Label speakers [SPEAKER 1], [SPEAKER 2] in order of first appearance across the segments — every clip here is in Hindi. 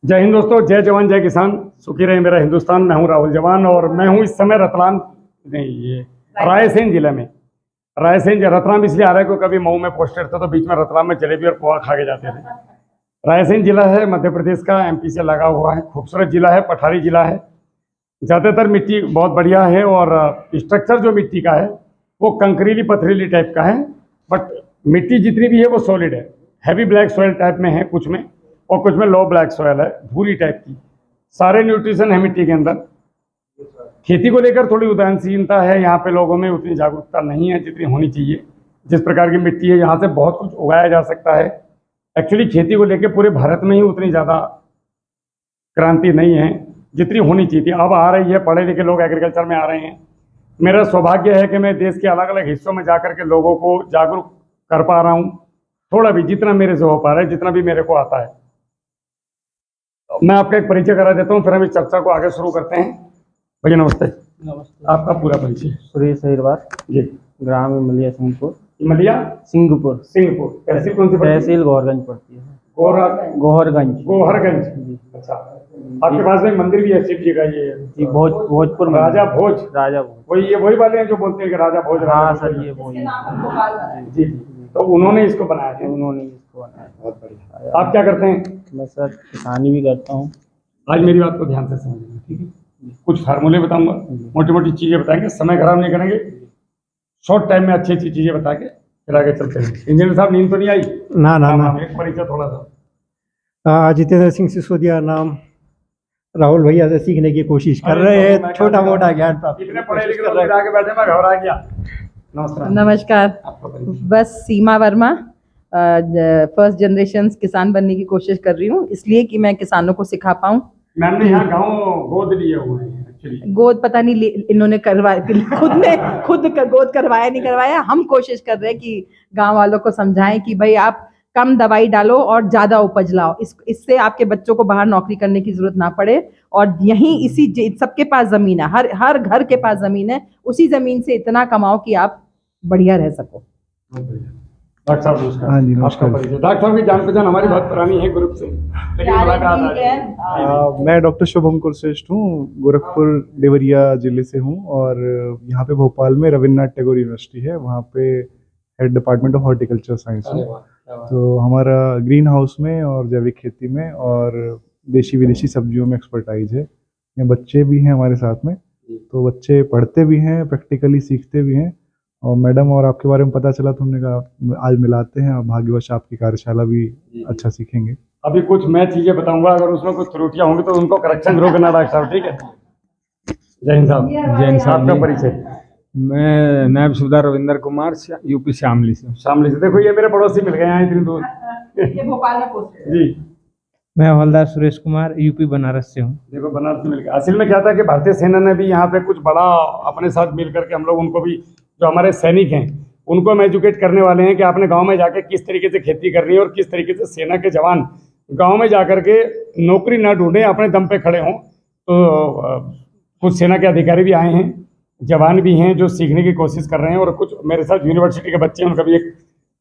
[SPEAKER 1] जय हिंद दोस्तों, जय जवान जय किसान, सुखी रहे मेरा हिंदुस्तान। मैं हूं राहुल जवान और मैं हूं इस समय रतलाम नहीं ये रायसेन जिले में। रतलाम इसलिए आ रहा है क्योंकि कभी मऊ में पोस्टेड था तो बीच में रतलाम में जलेबी और पोहा खा के जाते थे। रायसेन जिला है मध्य प्रदेश का, एमपी से लगा हुआ है, खूबसूरत जिला है, पठारी जिला है। ज़्यादातर मिट्टी बहुत बढ़िया है और स्ट्रक्चर जो मिट्टी का है वो कंकरीली पथरीली टाइप का है, बट मिट्टी जितनी भी है वो सॉलिड है। हैवी ब्लैक सॉइल टाइप में है कुछ में, और कुछ में लो ब्लैक सॉइल है, भूरी टाइप की। सारे न्यूट्रिशन है मिट्टी के अंदर। खेती को लेकर थोड़ी उदासीनता है यहाँ पे, लोगों में उतनी जागरूकता नहीं है जितनी होनी चाहिए। जिस प्रकार की मिट्टी है यहाँ से बहुत कुछ उगाया जा सकता है। एक्चुअली खेती को लेकर पूरे भारत में ही उतनी ज़्यादा क्रांति नहीं है जितनी होनी चाहिए थी। अब आ रही है, पढ़े लिखे लोग एग्रीकल्चर में आ रहे हैं। मेरा सौभाग्य है कि मैं देश के अलग अलग हिस्सों में जाकर के लोगों को जागरूक कर पा रहा हूँ, थोड़ा भी, जितना मेरे से हो पा रहा है, जितना भी मेरे को आता है। मैं आपका एक परिचय करा देता हूँ, फिर हम इस चर्चा को आगे शुरू करते हैं। भैया नमस्ते।
[SPEAKER 2] नमस्ते।
[SPEAKER 1] आपका पूरा परिचय?
[SPEAKER 2] सुरेश अहिरवार
[SPEAKER 1] जी।
[SPEAKER 2] ग्राम इमलिया सिंहपुर।
[SPEAKER 1] इमलिया
[SPEAKER 2] सिंहपुर।
[SPEAKER 1] तहसील कौन सी पड़ती है?
[SPEAKER 2] तहसील गोहरगंज पड़ती है।
[SPEAKER 1] गोहरगंज। अच्छा, आपके पास में मंदिर भी है शिव जी का, ये
[SPEAKER 2] जी भोजपुर में
[SPEAKER 1] राजा भोज। वही ये वही वाले हैं जो बोलते हैं कि राजा भोज?
[SPEAKER 2] हाँ सर, ये वही
[SPEAKER 1] जी। तो उन्होंने इसको बनाया था?
[SPEAKER 2] उन्होंने इसको बनाया।
[SPEAKER 1] बहुत बढ़िया। आप क्या करते हैं?
[SPEAKER 2] मैं सर किसानी भी करता हूँ।
[SPEAKER 1] आज मेरी बात को ध्यान से समझना, ठीक है? कुछ फार्मूले बताऊंगा, मोटी मोटी चीजें बताएंगे, समय खराब नहीं करेंगे, शॉर्ट टाइम में अच्छी अच्छी चीजें बता के फिर आगे चलते हैं। इंजीनियर साहब, नींद तो नहीं आई?
[SPEAKER 3] ना।
[SPEAKER 1] एक परिचय थोड़ा सा।
[SPEAKER 3] जितेंद्र सिंह सिसोदिया नाम। राहुल भैया से सीखने की कोशिश कर रहे हैं, छोटा मोटा ज्ञान प्राप्त।
[SPEAKER 1] इतने पढ़े लिखे लोग आगे बैठे, मैं घबरा गया।
[SPEAKER 4] नमस्कार। बस सीमा वर्मा, फर्स्ट जनरेशन किसान बनने की कोशिश कर रही हूँ, इसलिए कि मैं किसानों को सिखा पाऊँ।
[SPEAKER 1] मैंने यहाँ गाँव गोद लिए हुए हैं एक्चुअली।
[SPEAKER 4] गोद पता नहीं इन्होंने करवाया, खुद गोद करवाया नहीं करवाया। हम कोशिश कर रहे हैं कि गांव वालों को समझाएं कि भाई आप कम दवाई डालो और ज्यादा उपज लाओ, इससे आपके बच्चों को बाहर नौकरी करने की जरूरत ना पड़े। और यहीं इसी सबके पास जमीन है, हर घर के पास जमीन है, उसी जमीन से इतना कमाओ कि आप बढ़िया रह सको।
[SPEAKER 1] डॉक्टर साहब नमस्कार।
[SPEAKER 3] हाँ जी नमस्कार।
[SPEAKER 1] डॉक्टर साहब की जान पहचान हमारी बहुत पुरानी है ग्रुप से, लेकिन मुलाकात आज है।
[SPEAKER 3] मैं डॉक्टर शुभम कुलश्रेष्ठ हूँ, गोरखपुर देवरिया जिले से हूँ और यहाँ पे भोपाल में रविन्द्रनाथ टैगोर यूनिवर्सिटी है, वहाँ पे head department of horticulture science है। तो हमारा ग्रीन हाउस में और जैविक खेती में और देशी विदेशी सब्जियों में एक्सपर्टाइज है। यहाँ बच्चे भी हैं हमारे साथ में, तो बच्चे पढ़ते भी हैं, प्रैक्टिकली सीखते भी हैं। और मैडम और आपके बारे में पता चला तो हमने कहा आज मिलाते हैं, और भाग्यवश आपकी कार्यशाला भी अच्छा सीखेंगे।
[SPEAKER 1] अभी कुछ मैं चीजें बताऊंगा, अगर उसमें कुछ त्रुटियां होंगी तो उनको करेक्शन जरूर करना डॉक्टर साहब, ठीक है? जय हिंद साहब।
[SPEAKER 5] जय हिंद साहब।
[SPEAKER 1] आपका परिचय?
[SPEAKER 5] मैं नायब सूबेदार रविंदर कुमार, यूपी शामली से।
[SPEAKER 1] देखो ये मेरे पड़ोसी मिल गए हैं इतनी दूर।
[SPEAKER 4] ये भोपाल में पोस्ट
[SPEAKER 1] जी।
[SPEAKER 2] मैं हवलदार सुरेश कुमार, यूपी बनारस से हूँ।
[SPEAKER 1] देखो बनारस से मिल गया। असल में क्या था कि भारतीय सेना ने भी यहाँ पे कुछ बड़ा अपने साथ मिल करके, हम लोग उनको भी, जो हमारे सैनिक हैं उनको हम एजुकेट करने वाले हैं कि आपने गांव में जाके किस तरीके से खेती करनी है और किस तरीके से सेना के जवान गांव में जाकर के नौकरी ना ढूंढें, अपने दम पे खड़े हों। तो कुछ सेना के अधिकारी भी आए हैं, जवान भी हैं जो सीखने की कोशिश कर रहे हैं, और कुछ मेरे साथ यूनिवर्सिटी के बच्चे हैं, उनका भी एक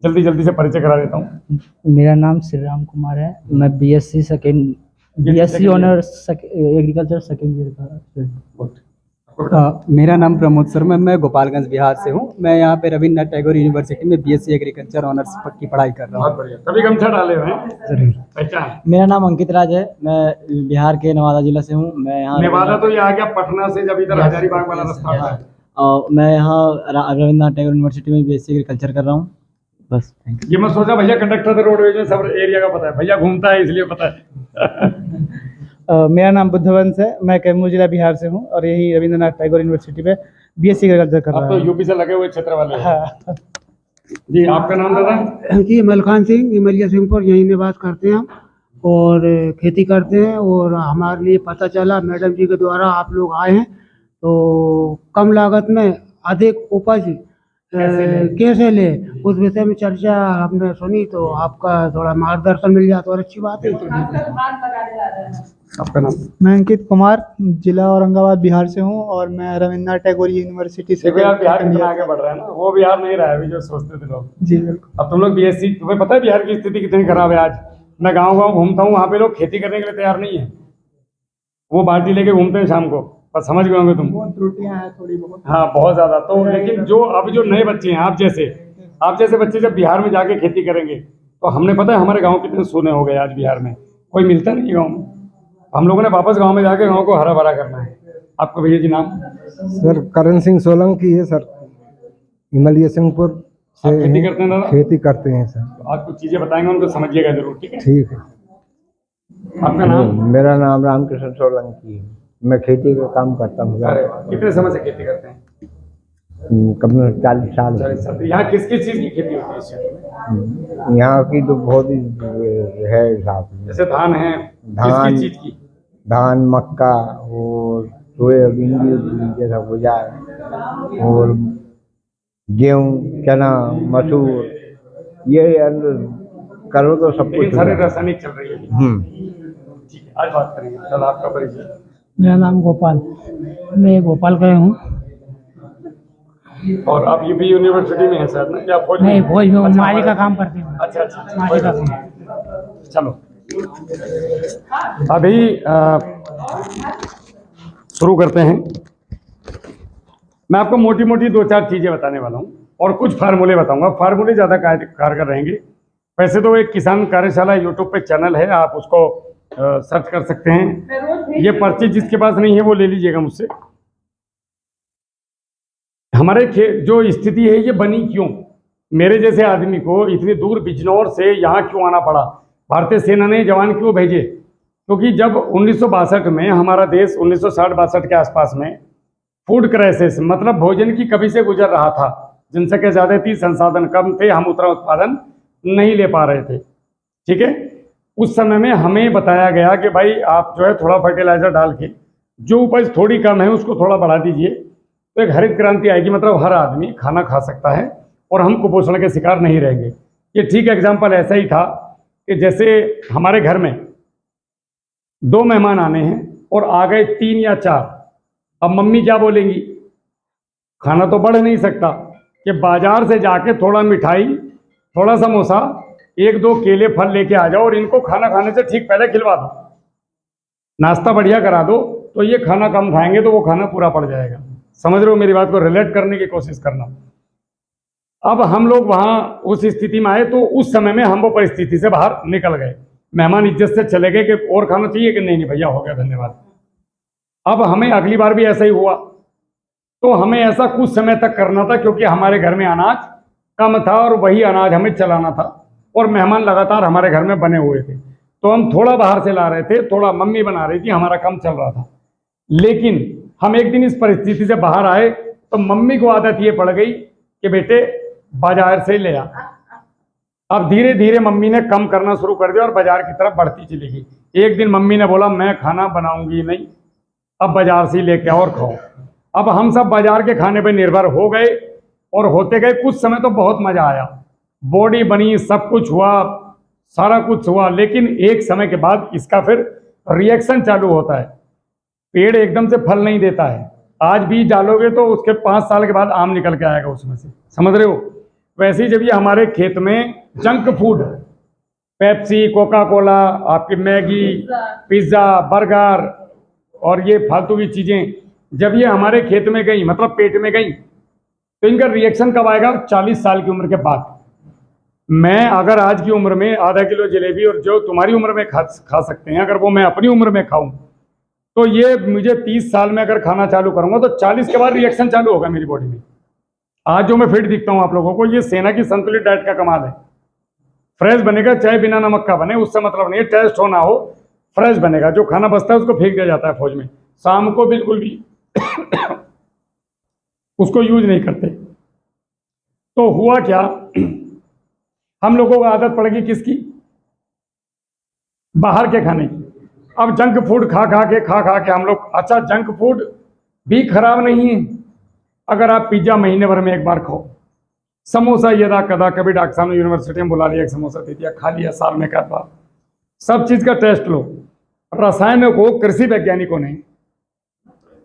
[SPEAKER 1] जल्दी से परिचय करा देता हूँ।
[SPEAKER 2] मेरा नाम श्री राम कुमार है, मैं BSc honours agriculture second year का।
[SPEAKER 6] मेरा नाम प्रमोद शर्मा, मैं गोपालगंज बिहार से हूँ। मैं यहाँ पे रविन्द्रनाथ टैगोर यूनिवर्सिटी में बीएससी एग्रीकल्चर ऑनर्स की पढ़ाई कर रहा हूँ।
[SPEAKER 1] बहुत बढ़िया। तभी गमछा डाले हुए हैं।
[SPEAKER 6] जरूर।
[SPEAKER 1] पहचान?
[SPEAKER 6] मेरा नाम अंकित राज है, मैं बिहार के नवादा जिला से हूँ। मैं यहाँ
[SPEAKER 1] नवादा तो ये आ गया पटना से, जब इधर हजारीबाग वाला रास्ता था।
[SPEAKER 6] मैं यहाँ रविन्द्रनाथ टैगोर यूनिवर्सिटी में बीएससी एग्रीकल्चर कर रहा हूँ। बस थैंक
[SPEAKER 1] ये मैं सोचा भैया कंडक्टर थे रोडवेज में, सब एरिया का पता है, भैया घूमता है इसलिए पता है।
[SPEAKER 2] मेरा नाम बुद्धवंश है, मैं कैमूर जिला बिहार से हूँ और यही रविन्द्रनाथ टैगोर यूनिवर्सिटी में बीएससी एग्रीकल्चर कर रहा
[SPEAKER 1] अब
[SPEAKER 2] हूँ।
[SPEAKER 1] तो यूपी से लगे हुए क्षेत्र वाले हैं। जी, आपका नाम दादा?
[SPEAKER 7] जी मलखान सिंह, इमलिया सिंहपुर, यहीं निवास करते हैं हम और खेती करते हैं। और हमारे लिए पता चला मैडम जी के द्वारा आप लोग आए हैं, तो कम लागत में अधिक उपज कैसे ले, उस विषय में चर्चा हमने सुनी, तो आपका थोड़ा मार्गदर्शन मिल जाता और अच्छी बात है।
[SPEAKER 1] आपका नाम?
[SPEAKER 3] मैं अंकित कुमार, जिला औरंगाबाद बिहार से हूँ और मैं रविन्द्रनाथ टैगोर यूनिवर्सिटी से।
[SPEAKER 1] देखो यार, बिहार कितना आगे बढ़ रहा है ना, वो बिहार नहीं रहा है अभी जो सोचते थे लोग।
[SPEAKER 3] जी बिल्कुल।
[SPEAKER 1] अब तुम लोग बीएससी, तुम्हें पता है बिहार की स्थिति कितनी खराब है आज? मैं गांव गांव घूमता हूँ, वहाँ पे लोग खेती करने के लिए तैयार नहीं है, वो बाल्टी लेके घूमते हैं शाम को, बस समझ गए होंगे तुम।
[SPEAKER 7] त्रुटियां हैं थोड़ी बहुत।
[SPEAKER 1] हाँ बहुत ज्यादा। तो लेकिन जो अब जो नए बच्चे हैं आप जैसे बच्चे जब बिहार में जाके खेती करेंगे, तो हमने पता है हमारे गांव कितने सोने हो गए आज बिहार में, कोई मिलता नहीं गांव में। हम लोगों ने वापस गांव में जाके गांव को हरा भरा करना है। आपका भैया जी नाम?
[SPEAKER 8] सर करण सिंह सोलंकी है सर, हिमालय सिंहपुर से
[SPEAKER 1] आप खेती करते हैं दादा?
[SPEAKER 8] खेती करते हैं सर।
[SPEAKER 1] आज कुछ चीजें बताएंगे, उनको समझिएगा जरूर, ठीक है?
[SPEAKER 8] ठीक है।
[SPEAKER 1] आपका नाम?
[SPEAKER 8] मेरा नाम रामकृष्ण सोलंकी है, मैं खेती का काम करता हूँ।
[SPEAKER 1] अरे वाह, कितने समय से खेती करते हैं?
[SPEAKER 8] कम 40 साल।
[SPEAKER 1] 40 साल। यहाँ किस किस चीज की खेती होती है इस क्षेत्र में?
[SPEAKER 8] यहाँ की तो बहुत ही है हिसाब,
[SPEAKER 1] जैसे धान है, किस
[SPEAKER 8] धान,
[SPEAKER 1] किस चीज की?
[SPEAKER 8] धान, मक्का और सोयाबीन जैसा भुजा और गेहूँ, चना, मसूर, ये करो तो सब
[SPEAKER 1] लेकिन
[SPEAKER 8] कुछ
[SPEAKER 1] सारे
[SPEAKER 8] है।
[SPEAKER 1] रासायनिक चल रही है। ठीक है, आज बात करेंगे। चलो आपका परिचय।
[SPEAKER 7] मेरा नाम गोपाल, मैं भोपाल का हूँ।
[SPEAKER 1] और आप यूपी यूनिवर्सिटी में है सर ना, या फौज में?
[SPEAKER 7] नहीं, फौज में
[SPEAKER 1] अच्छा,
[SPEAKER 7] माली का काम करते हैं।
[SPEAKER 1] अच्छा अच्छा अच्छा,
[SPEAKER 7] माली का
[SPEAKER 1] कोई
[SPEAKER 7] काम।
[SPEAKER 1] बात नहीं। चलो अभी शुरू करते हैं। मैं आपको मोटी मोटी 2-4 चीजें बताने वाला हूँ और कुछ फार्मूले बताऊंगा। फार्मूले ज़्यादा कारगर रहेंगे। वैसे तो एक किसान कार्यशाला यूट्यूब पे चैनल है, आप उसको सर्च कर सकते हैं। ये पर्ची जिसके पास नहीं है वो ले लीजिएगा मुझसे। हमारे जो स्थिति है ये बनी क्यों, मेरे जैसे आदमी को इतनी दूर बिजनौर से यहाँ क्यों आना पड़ा, भारतीय सेना ने जवान क्यों भेजे? क्योंकि जब 1962 में हमारा देश 1960-62 के आसपास में फूड क्राइसिस मतलब भोजन की कमी से गुजर रहा था, जनसंख्या ज़्यादा थी, संसाधन कम थे, हम उतना उत्पादन नहीं ले पा रहे थे, ठीक है। उस समय में हमें बताया गया कि भाई आप जो है थोड़ा फर्टिलाइजर डाल के जो उपज थोड़ी कम है उसको थोड़ा बढ़ा दीजिए, तो एक हरित क्रांति आएगी, मतलब हर आदमी खाना खा सकता है और हम कुपोषण के शिकार नहीं रहेंगे। ये ठीक एग्जाम्पल ऐसा ही था कि जैसे हमारे घर में 2 मेहमान आने हैं और आ गए 3 या 4, अब मम्मी क्या बोलेंगी? खाना तो बढ़ नहीं सकता कि बाजार से जाके थोड़ा मिठाई, थोड़ा समोसा, 1-2 केले फल लेके आ जाओ और इनको खाना खाने से ठीक पहले खिलवा दो, नाश्ता बढ़िया करा दो, तो ये खाना कम खाएंगे तो वो खाना पूरा पड़ जाएगा। समझ रहे हो मेरी बात को? रिलेट करने की कोशिश करना। अब हम लोग वहाँ उस स्थिति में आए तो उस समय में हम वो परिस्थिति से बाहर निकल गए। मेहमान इज्जत से चले गए कि और खाना चाहिए कि नहीं भैया हो गया धन्यवाद। अब हमें अगली बार भी ऐसा ही हुआ, तो हमें ऐसा कुछ समय तक करना था क्योंकि हमारे घर में अनाज कम था और वही अनाज हमें चलाना था और मेहमान लगातार हमारे घर में बने हुए थे, तो हम थोड़ा बाहर से ला रहे थे, थोड़ा मम्मी बना रही थी, हमारा काम चल रहा था। लेकिन हम एक दिन इस परिस्थिति से बाहर आए तो मम्मी को आदत ये पड़ गई कि बेटे बाजार से ले आ। अब धीरे धीरे मम्मी ने कम करना शुरू कर दिया और बाजार की तरफ बढ़ती चली गई। एक दिन मम्मी ने बोला मैं खाना बनाऊंगी नहीं, अब बाजार से लेके आओ और खाओ। अब हम सब बाजार के खाने पर निर्भर हो गए और होते गए। कुछ समय तो बहुत मजा आया, बॉडी बनी, सब कुछ हुआ, सारा कुछ हुआ, लेकिन एक समय के बाद इसका फिर रिएक्शन चालू होता है। पेड़ एकदम से फल नहीं देता है, आज बीज डालोगे तो उसके 5 साल के बाद आम निकल के आएगा उसमें से, समझ रहे हो? वैसे ही जब ये हमारे खेत में junk food, Pepsi, Coca Cola, आपकी मैगी, पिज्ज़ा, बर्गर और ये फालतू की चीज़ें जब ये हमारे खेत में गई, मतलब पेट में गई, तो इनका रिएक्शन कब आएगा? 40 साल की उम्र के बाद। मैं अगर आज की उम्र में आधा किलो जलेबी और जो तुम्हारी उम्र में खा सकते हैं, अगर वो मैं अपनी उम्र में खाऊं तो ये मुझे 30 साल में अगर खाना चालू करूंगा तो 40 के बाद रिएक्शन चालू होगा मेरी बॉडी में। आज जो मैं फिट दिखता हूं आप लोगों को, ये सेना की संतुलित डाइट का कमाल है। फ्रेश बनेगा, चाहे बिना नमक का बने, उससे मतलब नहीं है, टेस्ट हो ना हो, फ्रेश बनेगा। जो खाना बचता है उसको फेंक दिया जाता है फौज में, शाम को बिल्कुल भी उसको यूज नहीं करते। तो हुआ क्या, हम लोगों को आदत पड़ गई किसकी? बाहर के खाने की। अब जंक फूड खा खा के हम लोग, अच्छा जंक फूड भी खराब नहीं है अगर आप पिज्जा महीने भर में एक बार खाओ, समोसा यदा कदा कभी डॉक्टर साहब ने यूनिवर्सिटी में बुला लिया, एक समोसा दे दिया, खा लिया साल में 1 बार। सब चीज का टेस्ट लो। रसायनों को कृषि वैज्ञानिकों ने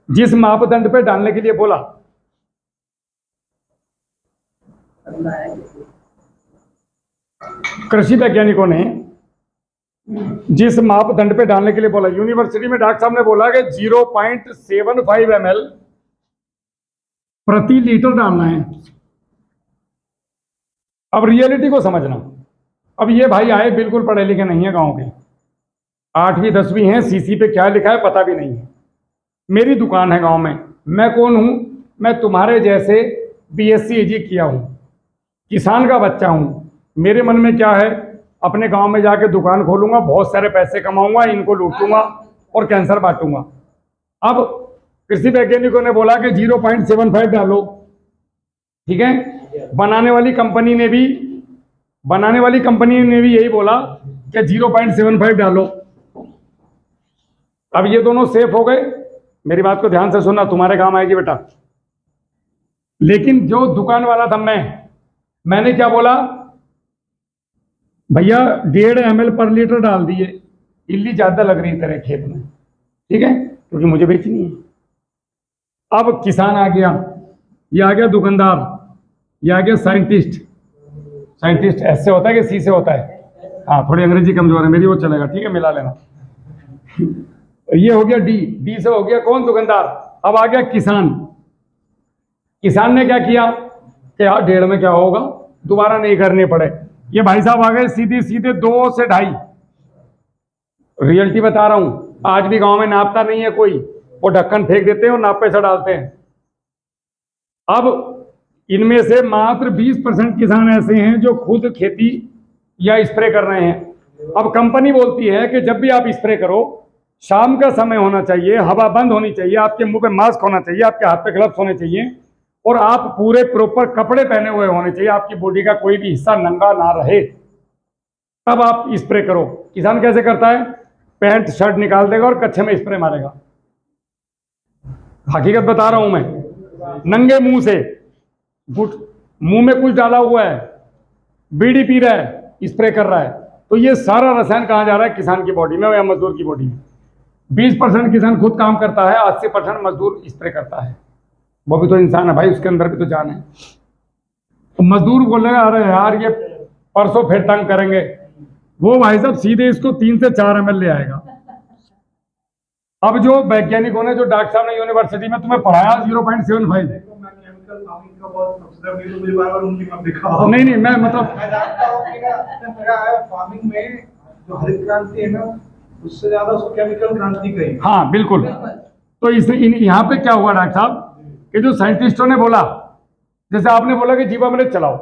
[SPEAKER 1] जिस मापदंड पे डालने के लिए बोला, कृषि वैज्ञानिकों ने जिस मापदंड पे डालने के लिए बोला, यूनिवर्सिटी में डॉक्टर साहब ने बोला कि 0.75 ml प्रति लीटर डालना है। अब रियलिटी को समझना। अब ये भाई आए बिल्कुल पढ़े लिखे नहीं है, गांव के 8वीं 10वीं हैं, सीसी पे क्या लिखा है पता भी नहीं है। मेरी दुकान है गांव में, मैं कौन हूं? मैं तुम्हारे जैसे बीएससी एजी किया हूं, किसान का बच्चा हूं। मेरे मन में क्या है, अपने गांव में जाके दुकान खोलूंगा, बहुत सारे पैसे कमाऊंगा, इनको लूटूंगा और कैंसर बांटूंगा। अब कृषि वैज्ञानिकों ने बोला कि 0.75 डालो, ठीक है। बनाने वाली कंपनी ने भी यही बोला कि 0.75 डालो। अब ये दोनों सेफ हो गए। मेरी बात को ध्यान से सुनना, तुम्हारे काम आएगी बेटा। लेकिन जो दुकान वाला था मैंने क्या बोला, भैया 1.5 ml पर लीटर डाल दिए, इल्ली ज्यादा लग रही तेरे खेत में, ठीक है, क्योंकि मुझे बेचनी है। अब किसान आ गया, ये आ गया दुकानदार, ये आ गया साइंटिस्ट। साइंटिस्ट ऐसे होता है कि सी से होता है? हाँ, थोड़ी अंग्रेजी कमजोर है मेरी, वो चलेगा, ठीक है, मिला लेना। ये हो गया डी से हो गया कौन? दुकानदार। अब आ गया किसान। किसान ने क्या किया कि यार 1.5 में क्या होगा, दोबारा नहीं करने पड़े। ये भाई साहब आ गए सीधे 2 से 2.5। रियलिटी बता रहा हूं, आज भी गांव में नापता नहीं है कोई, वो ढक्कन फेंक देते हैं और नापे से डालते हैं। अब इनमें से मात्र 20% किसान ऐसे हैं जो खुद खेती या स्प्रे कर रहे हैं। अब कंपनी बोलती है कि जब भी आप स्प्रे करो, शाम का समय होना चाहिए, हवा बंद होनी चाहिए, आपके मुंह पे मास्क होना चाहिए, आपके हाथ पे ग्लव्स होने चाहिए और आप पूरे प्रॉपर कपड़े पहने हुए होने चाहिए, आपकी बॉडी का कोई भी हिस्सा नंगा ना रहे, तब आप स्प्रे करो। किसान कैसे करता है? पैंट शर्ट निकाल देगा और कच्छे में स्प्रे मारेगा। हकीकत बता रहा हूं मैं, नंगे मुंह से, मुंह में कुछ डाला हुआ है, बीड़ी पी रहा है, स्प्रे कर रहा है। तो ये सारा रसायन कहाँ जा रहा है? किसान की बॉडी में या मजदूर की बॉडी में। 20% किसान खुद काम करता है, 80% मजदूर स्प्रे करता है। वो भी तो इंसान है भाई, उसके अंदर भी तो जान है। तो मजदूर बोलेगा अरे यार ये परसों फिर तंग करेंगे, वो भाई साहब सीधे इसको 3 से 4 ml ले आएगा। अब जो वैज्ञानिकों ने, जो डॉक्टर साहब ने यूनिवर्सिटी में तुम्हें पढ़ाया 0.75, नहीं मैं मतलब
[SPEAKER 3] फार्मिंग में जो हरित क्रांति है ना, उससे ज्यादा उसको केमिकल क्रांति कही।
[SPEAKER 1] हाँ बिल्कुल। तो इस यहाँ पे क्या हुआ डॉक्टर साहब कि जो साइंटिस्टों ने बोला, जैसे आपने बोला कि जीवामृत चलाओ,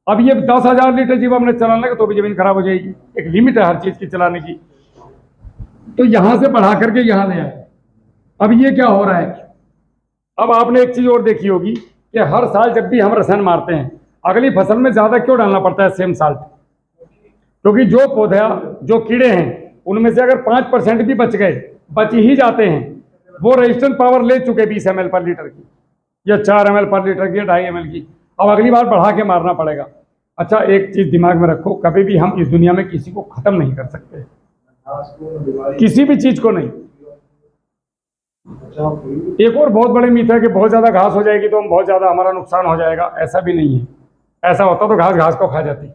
[SPEAKER 1] अब ये 10,000 लीटर जीवामृत चलाने का तो भी जमीन खराब हो जाएगी। एक लिमिट है हर चीज की चलाने की। तो यहां से बढ़ा करके यहां ले आए। अब ये क्या हो रहा है? अब आपने एक चीज और देखी होगी कि हर साल जब भी हम रसायन मारते हैं, अगली फसल में ज्यादा क्यों डालना पड़ता है सेम साल्ट? क्योंकि जो पौधा, जो कीड़े हैं, उनमें से अगर 5% भी बच ही जाते हैं, वो रेजिस्टेंट पावर ले चुके 20 ml पर लीटर की, या 4 ml पर लीटर की, या 2.5 ml की। अब अगली बार बढ़ा के मारना पड़ेगा। अच्छा, एक चीज दिमाग में रखो, कभी भी हम इस दुनिया में किसी को खत्म नहीं कर सकते, किसी भी चीज को नहीं। एक और बहुत बड़े मिथ है कि बहुत ज्यादा घास हो जाएगी तो हम बहुत ज्यादा हमारा नुकसान हो जाएगा। ऐसा भी नहीं है। ऐसा होता तो घास को खा जाती,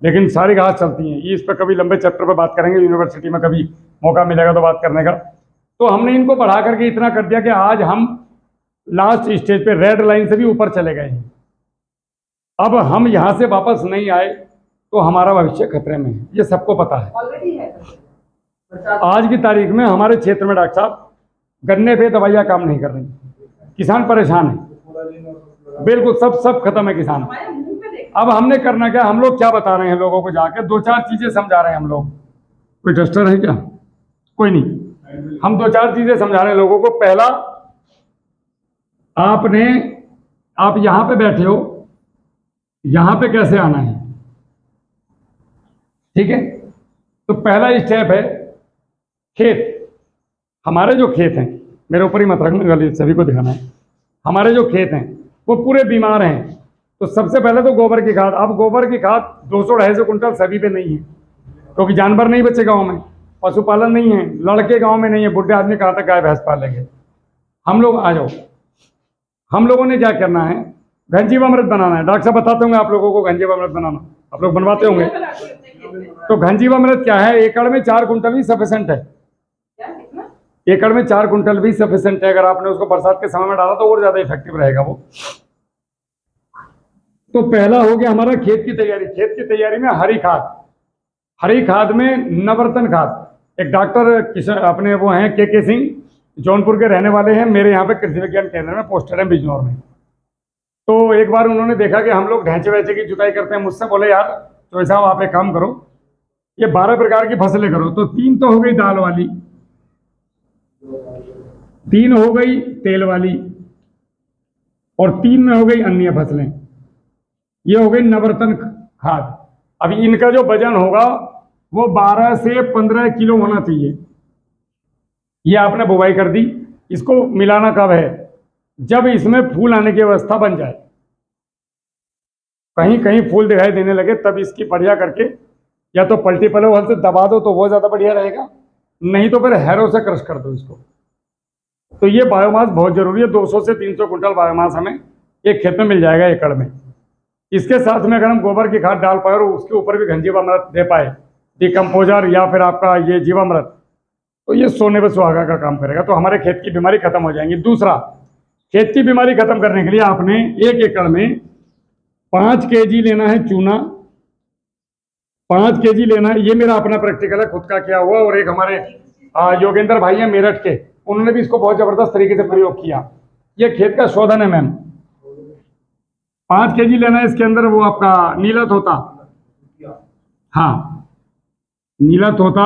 [SPEAKER 1] लेकिन सारी घास चलती हैं। ये इस पर कभी लंबे चैप्टर पर बात करेंगे, यूनिवर्सिटी में कभी मौका मिलेगा तो बात करने का। तो हमने इनको बढ़ा करके इतना कर दिया कि आज हम लास्ट स्टेज पे रेड लाइन से भी ऊपर चले गए हैं। अब हम यहाँ से वापस नहीं आए तो हमारा भविष्य खतरे में है, ये सबको पता है।
[SPEAKER 4] ऑलरेडी है।
[SPEAKER 1] आज की तारीख में हमारे क्षेत्र में डॉक्टर साहब गन्ने पे दवाइयाँ काम नहीं कर रही, किसान परेशान है, बिल्कुल सब खत्म है किसान। अब हमने करना क्या? हम लोग क्या बता रहे हैं लोगों को? जाके 2-4 चीजें समझा रहे हैं हम लोग। कोई डस्टर है क्या? कोई नहीं। हम 2-4 चीजें समझा रहे हैं लोगों को। पहला, आप यहां पे बैठे हो, यहां पे कैसे आना है, ठीक है? तो पहला स्टेप है खेत। हमारे जो खेत हैं, मेरे ऊपर ही मत रखने वाली, सभी को दिखाना है। हमारे जो खेत हैं वो पूरे बीमार हैं। तो सबसे पहले तो गोबर की खाद। अब गोबर की खाद 200-250 कुंटल सभी पे नहीं है, क्योंकि जानवर नहीं बचे गांव में, पशुपालन नहीं है, लड़के गांव में नहीं है, बुढ़े आदमी कहाँ तक गाय भैंस पालेंगे। हम लोग आ जाओ, हम लोगों ने क्या करना है? घनजीवामृत बनाना है। डॉक्टर साहब बताते होंगे आप लोगों को घनजीवामृत बनाना। आप लोग बनवाते होंगे। तो घनजीवामृत क्या है, एकड़ में 4 कुंटल भी सफिशिएंट है। एकड़ में 4 कुंटल भी सफिशिएंट है। अगर आपने उसको बरसात के समय में डाला तो और ज्यादा इफेक्टिव रहेगा वो। तो पहला हो गया हमारा खेत की तैयारी। खेत की तैयारी में हरी खाद में नवरत्न खाद। एक डॉक्टर किशन अपने वो हैं के सिंह, जौनपुर के रहने वाले हैं, मेरे यहाँ पे कृषि विज्ञान केंद्र में पोस्टेड है बिजनौर में। तो एक बार उन्होंने देखा कि हम लोग ढैंचे वैचे की जुताई करते हैं, मुझसे बोले यार तो साहब आप एक काम करो, ये 12 प्रकार की फसलें करो। तो 3 तो हो गई दाल वाली, 3 हो गई तेल वाली, और 3 में हो गई अन्य फसलें। ये हो गई नवरत्न खाद। अब इनका जो वजन होगा वो 12 से 15 किलो होना चाहिए। ये आपने बुवाई कर दी, इसको मिलाना कब है, जब इसमें फूल आने की अवस्था बन जाए, कहीं कहीं फूल दिखाई देने लगे, तब इसकी बढ़िया करके या तो पलटी पलो हल से दबा दो तो वो ज़्यादा बढ़िया रहेगा, नहीं तो फिर हैरो से क्रश कर दो इसको। तो ये बायोमास बहुत जरूरी है। 200 से 300 कुंटल बायोमास हमें एक खेत में मिल जाएगा एकड़ में। इसके साथ में अगर हम गोबर की खाद डाल पाए और उसके ऊपर भी घनजीवामृत दे पाए, डिकम्पोजर या फिर आपका ये जीवामृत, तो ये सोने पे सुहागा का काम करेगा। तो हमारे खेत की बीमारी खत्म हो जाएंगी। दूसरा, खेत की बीमारी खत्म करने के लिए आपने 1 एकड़ में 5 kg लेना है चूना, 5 kg लेना है। ये मेरा अपना प्रैक्टिकल है, खुद का किया हुआ। और एक हमारे योगेंद्र भाई हैं मेरठ के, उन्होंने भी इसको बहुत जबरदस्त तरीके से प्रयोग किया। ये खेत का शोधन है मैम। 5 kg लेना है। इसके अंदर वो आपका नीला तोता, हाँ नीला तोता,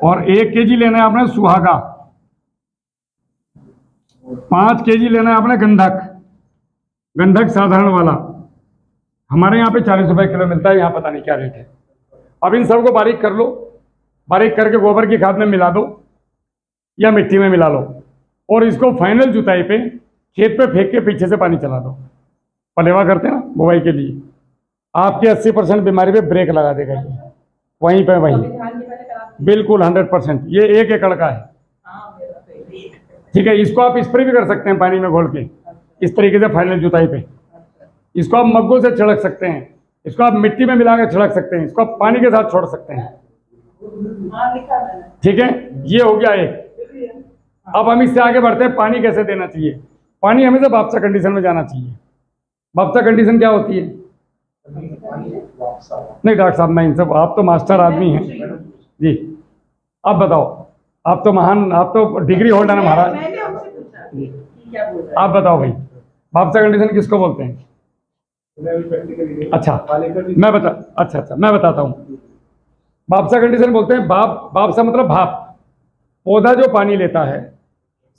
[SPEAKER 1] और 1 kg लेना है आपने सुहागा, 5 kg लेना है आपने गंधक साधारण वाला। हमारे यहाँ पे 40 रुपए किलो मिलता है, यहाँ पता नहीं क्या रेट है। अब इन सबको बारीक कर लो, बारीक करके गोबर की खाद में मिला दो या मिट्टी में मिला लो, और इसको फाइनल जुताई पे खेत पे फेंक के पीछे से पानी चला दो। पलेवा करते हैं ना बुवाई के लिए, आपके 80% बीमारी पे ब्रेक लगा देगा ये, वहीं पे वहीं बिल्कुल 100%। ये 1 एकड़ का है, ठीक है। इसको आप स्प्रे भी कर सकते हैं पानी में घोल के, इस तरीके से फाइनल जुताई पे। इसको आप मग्गों से छिड़क सकते हैं, इसको आप मिट्टी में मिला के छिड़क सकते हैं, इसको आप पानी के साथ छोड़ सकते हैं, ठीक है। ये हो गया एक। अब हम इससे आगे बढ़ते हैं, पानी कैसे देना चाहिए। पानी हमेशा वापसा कंडीशन में जाना चाहिए। वापसा कंडीशन क्या होती है? नहीं डॉक्टर साहब, नहीं सब, आप तो मास्टर आदमी हैं जी, आप बताओ। आप तो महान, आप तो डिग्री होल्डर है महाराज। आप बताओ भाई, वापसा कंडीशन किसको बोलते हैं? अच्छा मैं बताता हूँ। वापसा कंडीशन बोलते हैं, वापसा मतलब भाप। पौधा जो पानी लेता है,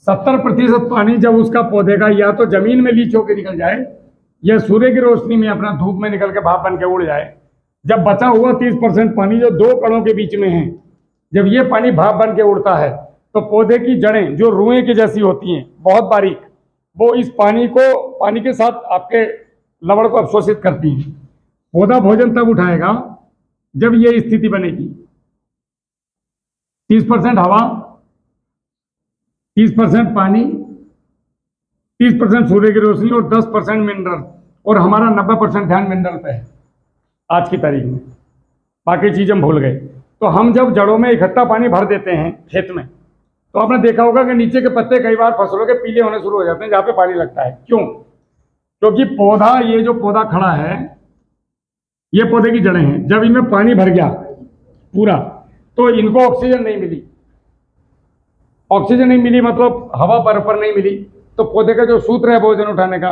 [SPEAKER 1] 70% पानी जब उसका पौधे का या तो जमीन में लीच होकर निकल जाए या सूर्य की रोशनी में अपना धूप में निकल के भाप बन के उड़ जाए, जब बचा हुआ 30% पानी जो 2 कणों के बीच में है, जब ये पानी भाप बन के उड़ता है, तो पौधे की जड़ें जो रुएं की जैसी होती हैं, बहुत बारीक, वो इस पानी के साथ आपके लवण को अवशोषित करती हैं। पौधा भोजन तब उठाएगा जब ये स्थिति बनेगी। 30% हवा, 30% पानी, 30% सूर्य की रोशनी और 10% मिनरल, और हमारा 90% ध्यान मिनरल पे है आज की तारीख में। बाकी चीज़ हम भूल गए। तो हम जब जड़ों में इकट्ठा पानी भर देते हैं खेत में, तो आपने देखा होगा कि नीचे के पत्ते कई बार फसलों के पीले होने शुरू हो जाते हैं जहाँ पे पानी लगता है। क्यों? क्योंकि पौधा, ये जो पौधा खड़ा है, ये पौधे की जड़ें हैं, जब इनमें पानी भर गया पूरा, तो इनको ऑक्सीजन नहीं मिली। ऑक्सीजन नहीं मिली मतलब हवा पर नहीं मिली, तो पौधे का जो सूत्र है भोजन उठाने का,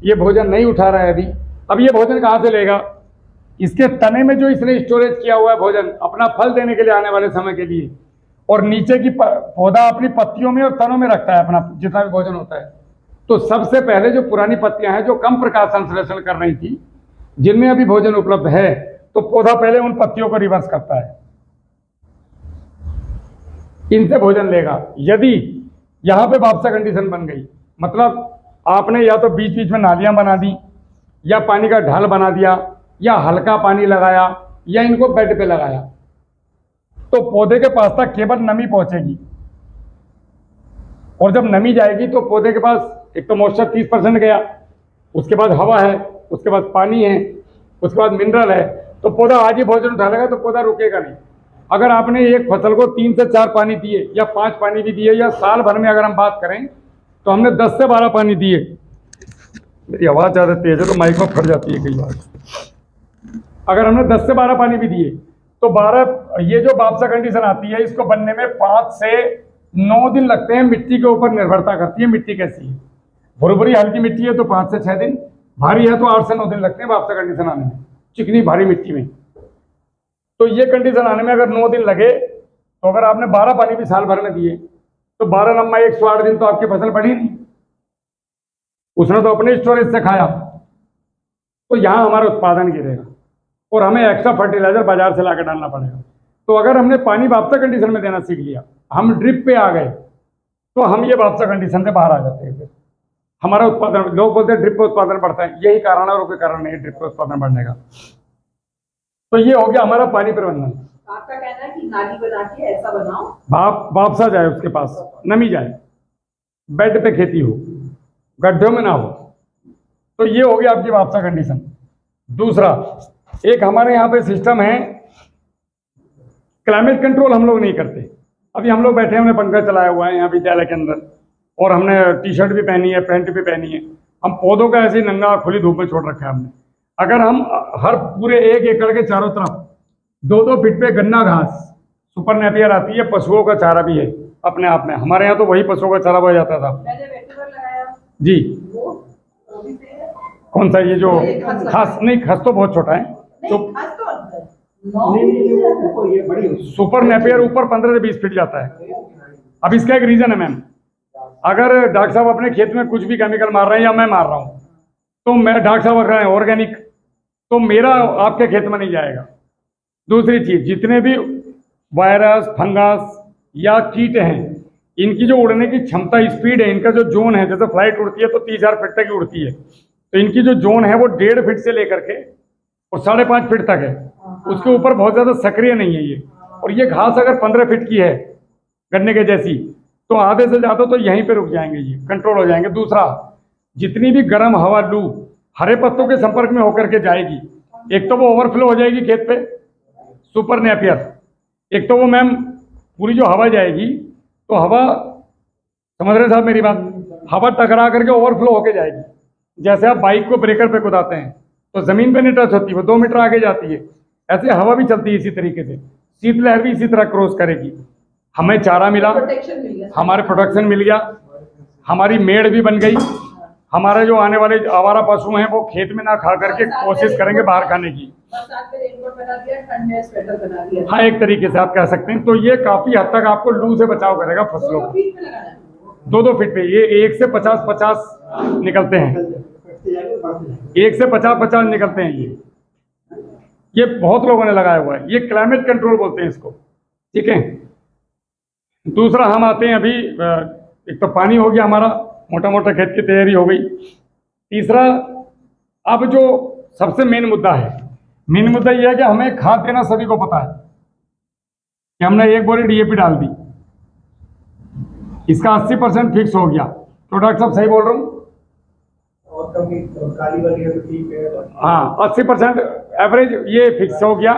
[SPEAKER 1] ये भोजन नहीं उठा रहा है अभी। अब ये भोजन कहाँ से लेगा? इसके तने में जो इसने स्टोरेज किया हुआ है भोजन अपना फल देने के लिए आने वाले समय के लिए, और नीचे की पौधा अपनी पत्तियों में और तनों में रखता है अपना जितना भी भोजन होता है। तो सबसे पहले जो पुरानी पत्तियां हैं जो कम प्रकाश संश्लेषण कर रही थी, जिनमें अभी भोजन उपलब्ध है, तो पौधा पहले उन पत्तियों को रिवर्स करता है, इनसे भोजन लेगा। यदि यहाँ पे वापसा कंडीशन बन गई, मतलब आपने या तो बीच बीच में नालियां बना दी, या पानी का ढाल बना दिया, या हल्का पानी लगाया, या इनको बेड पे लगाया, तो पौधे के पास तक केवल नमी पहुंचेगी। और जब नमी जाएगी तो पौधे के पास एक तो मॉइस्चर 30% गया, उसके बाद हवा है, उसके बाद पानी है, उसके बाद मिनरल है, तो पौधा आज ही भोजन उठा लेगा तो पौधा रुकेगा नहीं। अगर आपने एक फसल को 3 से 4 पानी दिए या 5 पानी भी दिए, या साल भर में अगर हम बात करें तो हमने 10 से 12 पानी दिए। मेरी आवाज़ ज़्यादा तेज है तो माइक में फट जाती है कई बार। अगर हमने 10 से 12 पानी भी दिए तो 12, ये जो बापसा कंडीशन आती है इसको बनने में 5 से 9 दिन लगते हैं। मिट्टी के ऊपर निर्भरता करती है मिट्टी कैसी है। भुरभुरी हल्की मिट्टी है तो 5 से 6 दिन, भारी है तो 8 से 9 दिन लगते हैं बापसा कंडीशन आने में, चिकनी भारी मिट्टी में। तो ये कंडीशन आने में अगर 9 दिन लगे तो अगर आपने 12 पानी भी साल भर में दिए तो 12 नम्मा 108 दिन तो आपकी फसल बढ़ी नहीं, उसने तो अपने स्टोरेज से खाया। तो यहाँ हमारा उत्पादन गिरेगा और हमें एक्स्ट्रा फर्टिलाइजर बाजार से लाकर डालना पड़ेगा। तो अगर हमने पानी वापसा कंडीशन में देना सीख लिया, हम ड्रिप पे आ गए, तो हम ये वापसा कंडीशन से बाहर आ जाते हैं। फिर हमारा उत्पादन, लोग बोलते हैं ड्रिप पे उत्पादन बढ़ता है, यही कारण है और कोई कारण नहीं है ड्रिप पे उत्पादन बढ़ने का। तो ये हो गया हमारा पानी प्रबंधन।
[SPEAKER 4] आपका कहना है कि नाली बना के ऐसा बनाओ,
[SPEAKER 1] वापसा जाए, उसके पास नमी जाए, बेड पे खेती हो, गड्ढों में ना हो। तो ये हो गया आपकी वापसा कंडीशन। दूसरा, एक हमारे यहाँ पे सिस्टम है, क्लाइमेट कंट्रोल हम लोग नहीं करते। अभी हम लोग बैठे, हमने पंखा चलाया हुआ है यहाँ विद्यालय के अंदर, और हमने टी शर्ट भी पहनी है, पैंट भी पहनी है। हम पौधों का ऐसे नंगा खुली धूप में छोड़ रखा है हमने। अगर हम हर पूरे 1 एकड़ के चारों तरफ 2-2 फीट पे गन्ना घास, सुपर नेपियर आती है, पशुओं का चारा भी है अपने आप में। हमारे यहाँ तो वही पशुओं का चारा बोया जाता था
[SPEAKER 4] मैंने वेटिवर लगाया
[SPEAKER 1] जी।
[SPEAKER 4] वो भी सही है।
[SPEAKER 1] कौन सा, ये जो खास? नहीं, खास तो बहुत छोटा है। तो
[SPEAKER 4] नहीं, खास तो अंदर 9
[SPEAKER 1] सुपर नेपियर ऊपर 15 से 20 फीट जाता है। अब इसका एक रीजन है मैम, अगर डॉक्टर साहब अपने खेत में कुछ भी केमिकल मार रहे हैं या मैं मार रहा हूँ, तो मैं, डॉक्टर साहब अगर ऑर्गेनिक, तो मेरा आपके खेत में नहीं जाएगा। दूसरी चीज, जितने भी वायरस, फंगस या कीट हैं, इनकी जो उड़ने की क्षमता, स्पीड है, इनका जो जोन है, जैसे फ्लाइट उड़ती है तो 30,000 फीट तक ही उड़ती है, तो इनकी जो जोन है वो 1.5 फीट से लेकर के और 5.5 फीट तक है। उसके ऊपर बहुत ज़्यादा सक्रिय नहीं है ये। और ये घास अगर 15 फीट की है गन्ने के जैसी, तो आधे से ज़्यादा तो यहीं पे रुक जाएंगे, ये कंट्रोल हो जाएंगे। दूसरा, जितनी भी गर्म हवा, लू हरे पत्तों के संपर्क में होकर के जाएगी, एक तो वो ओवरफ्लो हो जाएगी खेत पे, सुपर नेपियर। एक तो वो मैम पूरी जो हवा जाएगी, तो हवा, समझ रहे साहब मेरी बात, हवा टकरा करके ओवरफ्लो होके जाएगी। जैसे आप बाइक को ब्रेकर पे कुदाते हैं तो जमीन पे नहीं टच होती, वो 2 मीटर आगे जाती है, ऐसे हवा भी चलती है इसी तरीके से। शीतलहर भी इसी तरह क्रॉस करेगी। हमें चारा मिला,
[SPEAKER 4] प्रोटेक्शन मिल गया,
[SPEAKER 1] हमारे प्रोडक्शन मिल गया, हमारी मेड़ भी बन गई। हमारे जो आने वाले आवारा पशु हैं वो खेत में ना खा करके कोशिश करेंगे बाहर खाने की।
[SPEAKER 4] बरसात में रेनकोट बना दिया, ठंड में स्वेटर बना दिया।
[SPEAKER 1] हाँ, एक तरीके से आप कह सकते हैं। तो ये काफी हद तक आपको लू से बचाव करेगा फसलों को। 2-2 फीट पे ये 1 से 50-50 निकलते हैं, 1 से 50-50 निकलते हैं। ये बहुत लोगों ने लगाया हुआ है, ये क्लाइमेट कंट्रोल बोलते हैं इसको, ठीक है। दूसरा, हम आते हैं अभी, एक तो पानी हो गया हमारा, मोटा मोटा खेत की तैयारी हो गई। तीसरा, अब जो सबसे मेन मुद्दा है, मेन मुद्दा यह है कि हमें खाद देना सभी को पता है कि हमने 1 बोरी DAP डाल दी, इसका 80% फिक्स हो गया। तो डॉक्टर साहब सही बोल रहा हूँ? हाँ, 80% एवरेज ये फिक्स हो गया।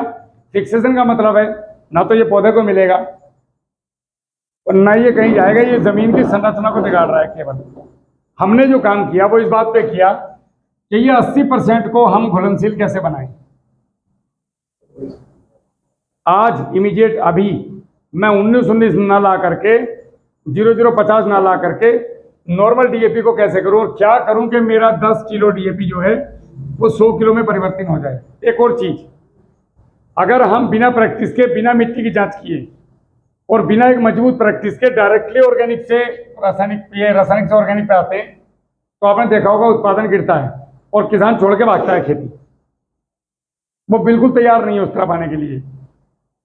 [SPEAKER 1] फिक्सेशन का मतलब है ना तो ये पौधे को मिलेगा और ना ये कहीं जाएगा, ये जमीन की संरचना को बिगाड़ रहा है केवल। हमने जो काम किया वो इस बात पे किया कि ये 80% को हम घुलनशील कैसे बनाएं। आज इमीडिएट अभी मैं 19-19 ना ला करके, 0050 ना ला करके नॉर्मल DAP को कैसे करूं, और क्या करूं कि मेरा 10 किलो DAP जो है वो 100 किलो में परिवर्तित हो जाए। एक और चीज, अगर हम बिना प्रैक्टिस के, बिना मिट्टी की जांच किए और बिना एक मजबूत प्रैक्टिस के डायरेक्टली ऑर्गेनिक से रासायनिक से ऑर्गेनिक पे आते हैं, तो आपने देखा होगा उत्पादन गिरता है और किसान छोड़ के भागता है खेती। वो बिल्कुल तैयार नहीं है उस तरफ आने के लिए।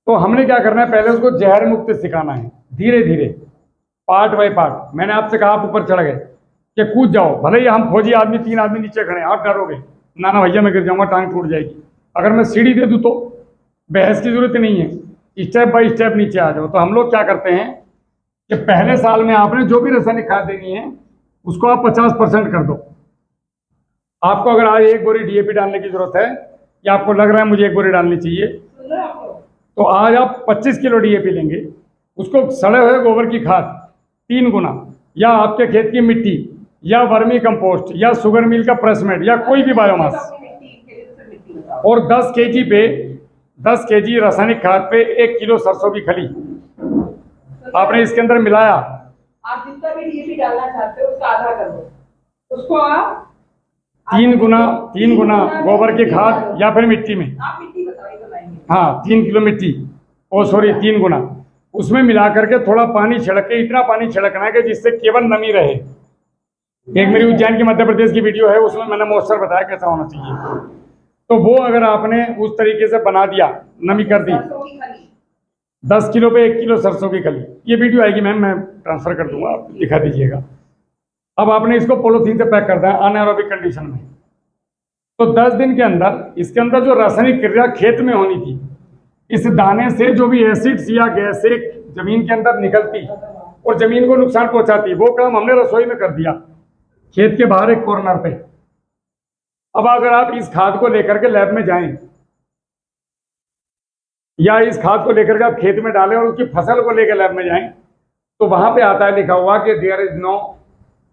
[SPEAKER 1] तो हमने क्या करना है, पहले उसको जहर मुक्त सिखाना है, धीरे धीरे, पार्ट बाय पार्ट। मैंने आपसे कहा आप ऊपर चढ़ गए कि कूद जाओ, भले ही हम फौजी आदमी 3 आदमी नीचे खड़े हैं, आप डरोगे, ना ना भैया मैं गिर जाऊंगा, टांग टूट जाएगी। अगर मैं सीढ़ी दे दूँ तो बहस की जरूरत नहीं है, स्टेप बाय स्टेप नीचे आ जाओ। तो हम लोग क्या करते हैं कि पहले साल में आपने जो भी रासायनिक खाद देनी है उसको आप 50% कर दो। आपको अगर आज 1 बोरी DAP डालने की जरूरत है या आपको लग रहा है मुझे 1 बोरी डालनी चाहिए, तो आज आप 25 किलो डीएपी लेंगे, उसको सड़े हुए गोबर की खाद 3 गुना, या आपके खेत की मिट्टी, या वर्मी कंपोस्ट, या शुगर मिल का प्रेसमेट, या कोई भी बायोमास, और 10 केजी पे 10 केजी रासायनिक खाद पे 1 किलो सरसों की खली आपने इसके अंदर मिलाया।
[SPEAKER 4] आप जितना भी डीएपी डालना चाहते हो उसका आधा कर दो, उसको आप
[SPEAKER 1] 3 गुना गोबर की खाद या फिर मिट्टी में,
[SPEAKER 4] आप मिट्टी बताइए तो लाएंगे।
[SPEAKER 1] हाँ 3 किलो मिट्टी, ओ सॉरी 3 गुना, उसमें मिला करके थोड़ा पानी छिड़क के, इतना पानी छिड़कना है कि जिससे केवल नमी रहे। एक मेरी उज्जैन की मध्य प्रदेश की वीडियो है, उसमें मैंने मॉइस्चर बताया कैसा होना चाहिए। तो वो अगर आपने उस तरीके से बना दिया, नमी कर दी, 10 किलो पे 1 किलो सरसों की खली, ये वीडियो आएगी मैम, मैं ट्रांसफर कर दूंगा, आप दिखा दीजिएगा। अब आपने इसको पॉलीथीन से पैक कर दिया अनएरोबिक कंडीशन में, तो 10 दिन के अंदर इसके अंदर जो रासायनिक क्रिया खेत में होनी थी, इस दाने से जो भी एसिड्स या गैसें जमीन के अंदर निकलती और जमीन को नुकसान पहुंचाती, वो काम हमने रसोई में कर दिया, खेत के बाहर एक कॉर्नर पे। अब अगर आप इस खाद को लेकर के लैब में जाएं, या इस खाद को लेकर के आप खेत में डालें और उसकी फसल को लेकर लैब में जाएं, तो वहां पे आता है लिखा हुआ कि there is no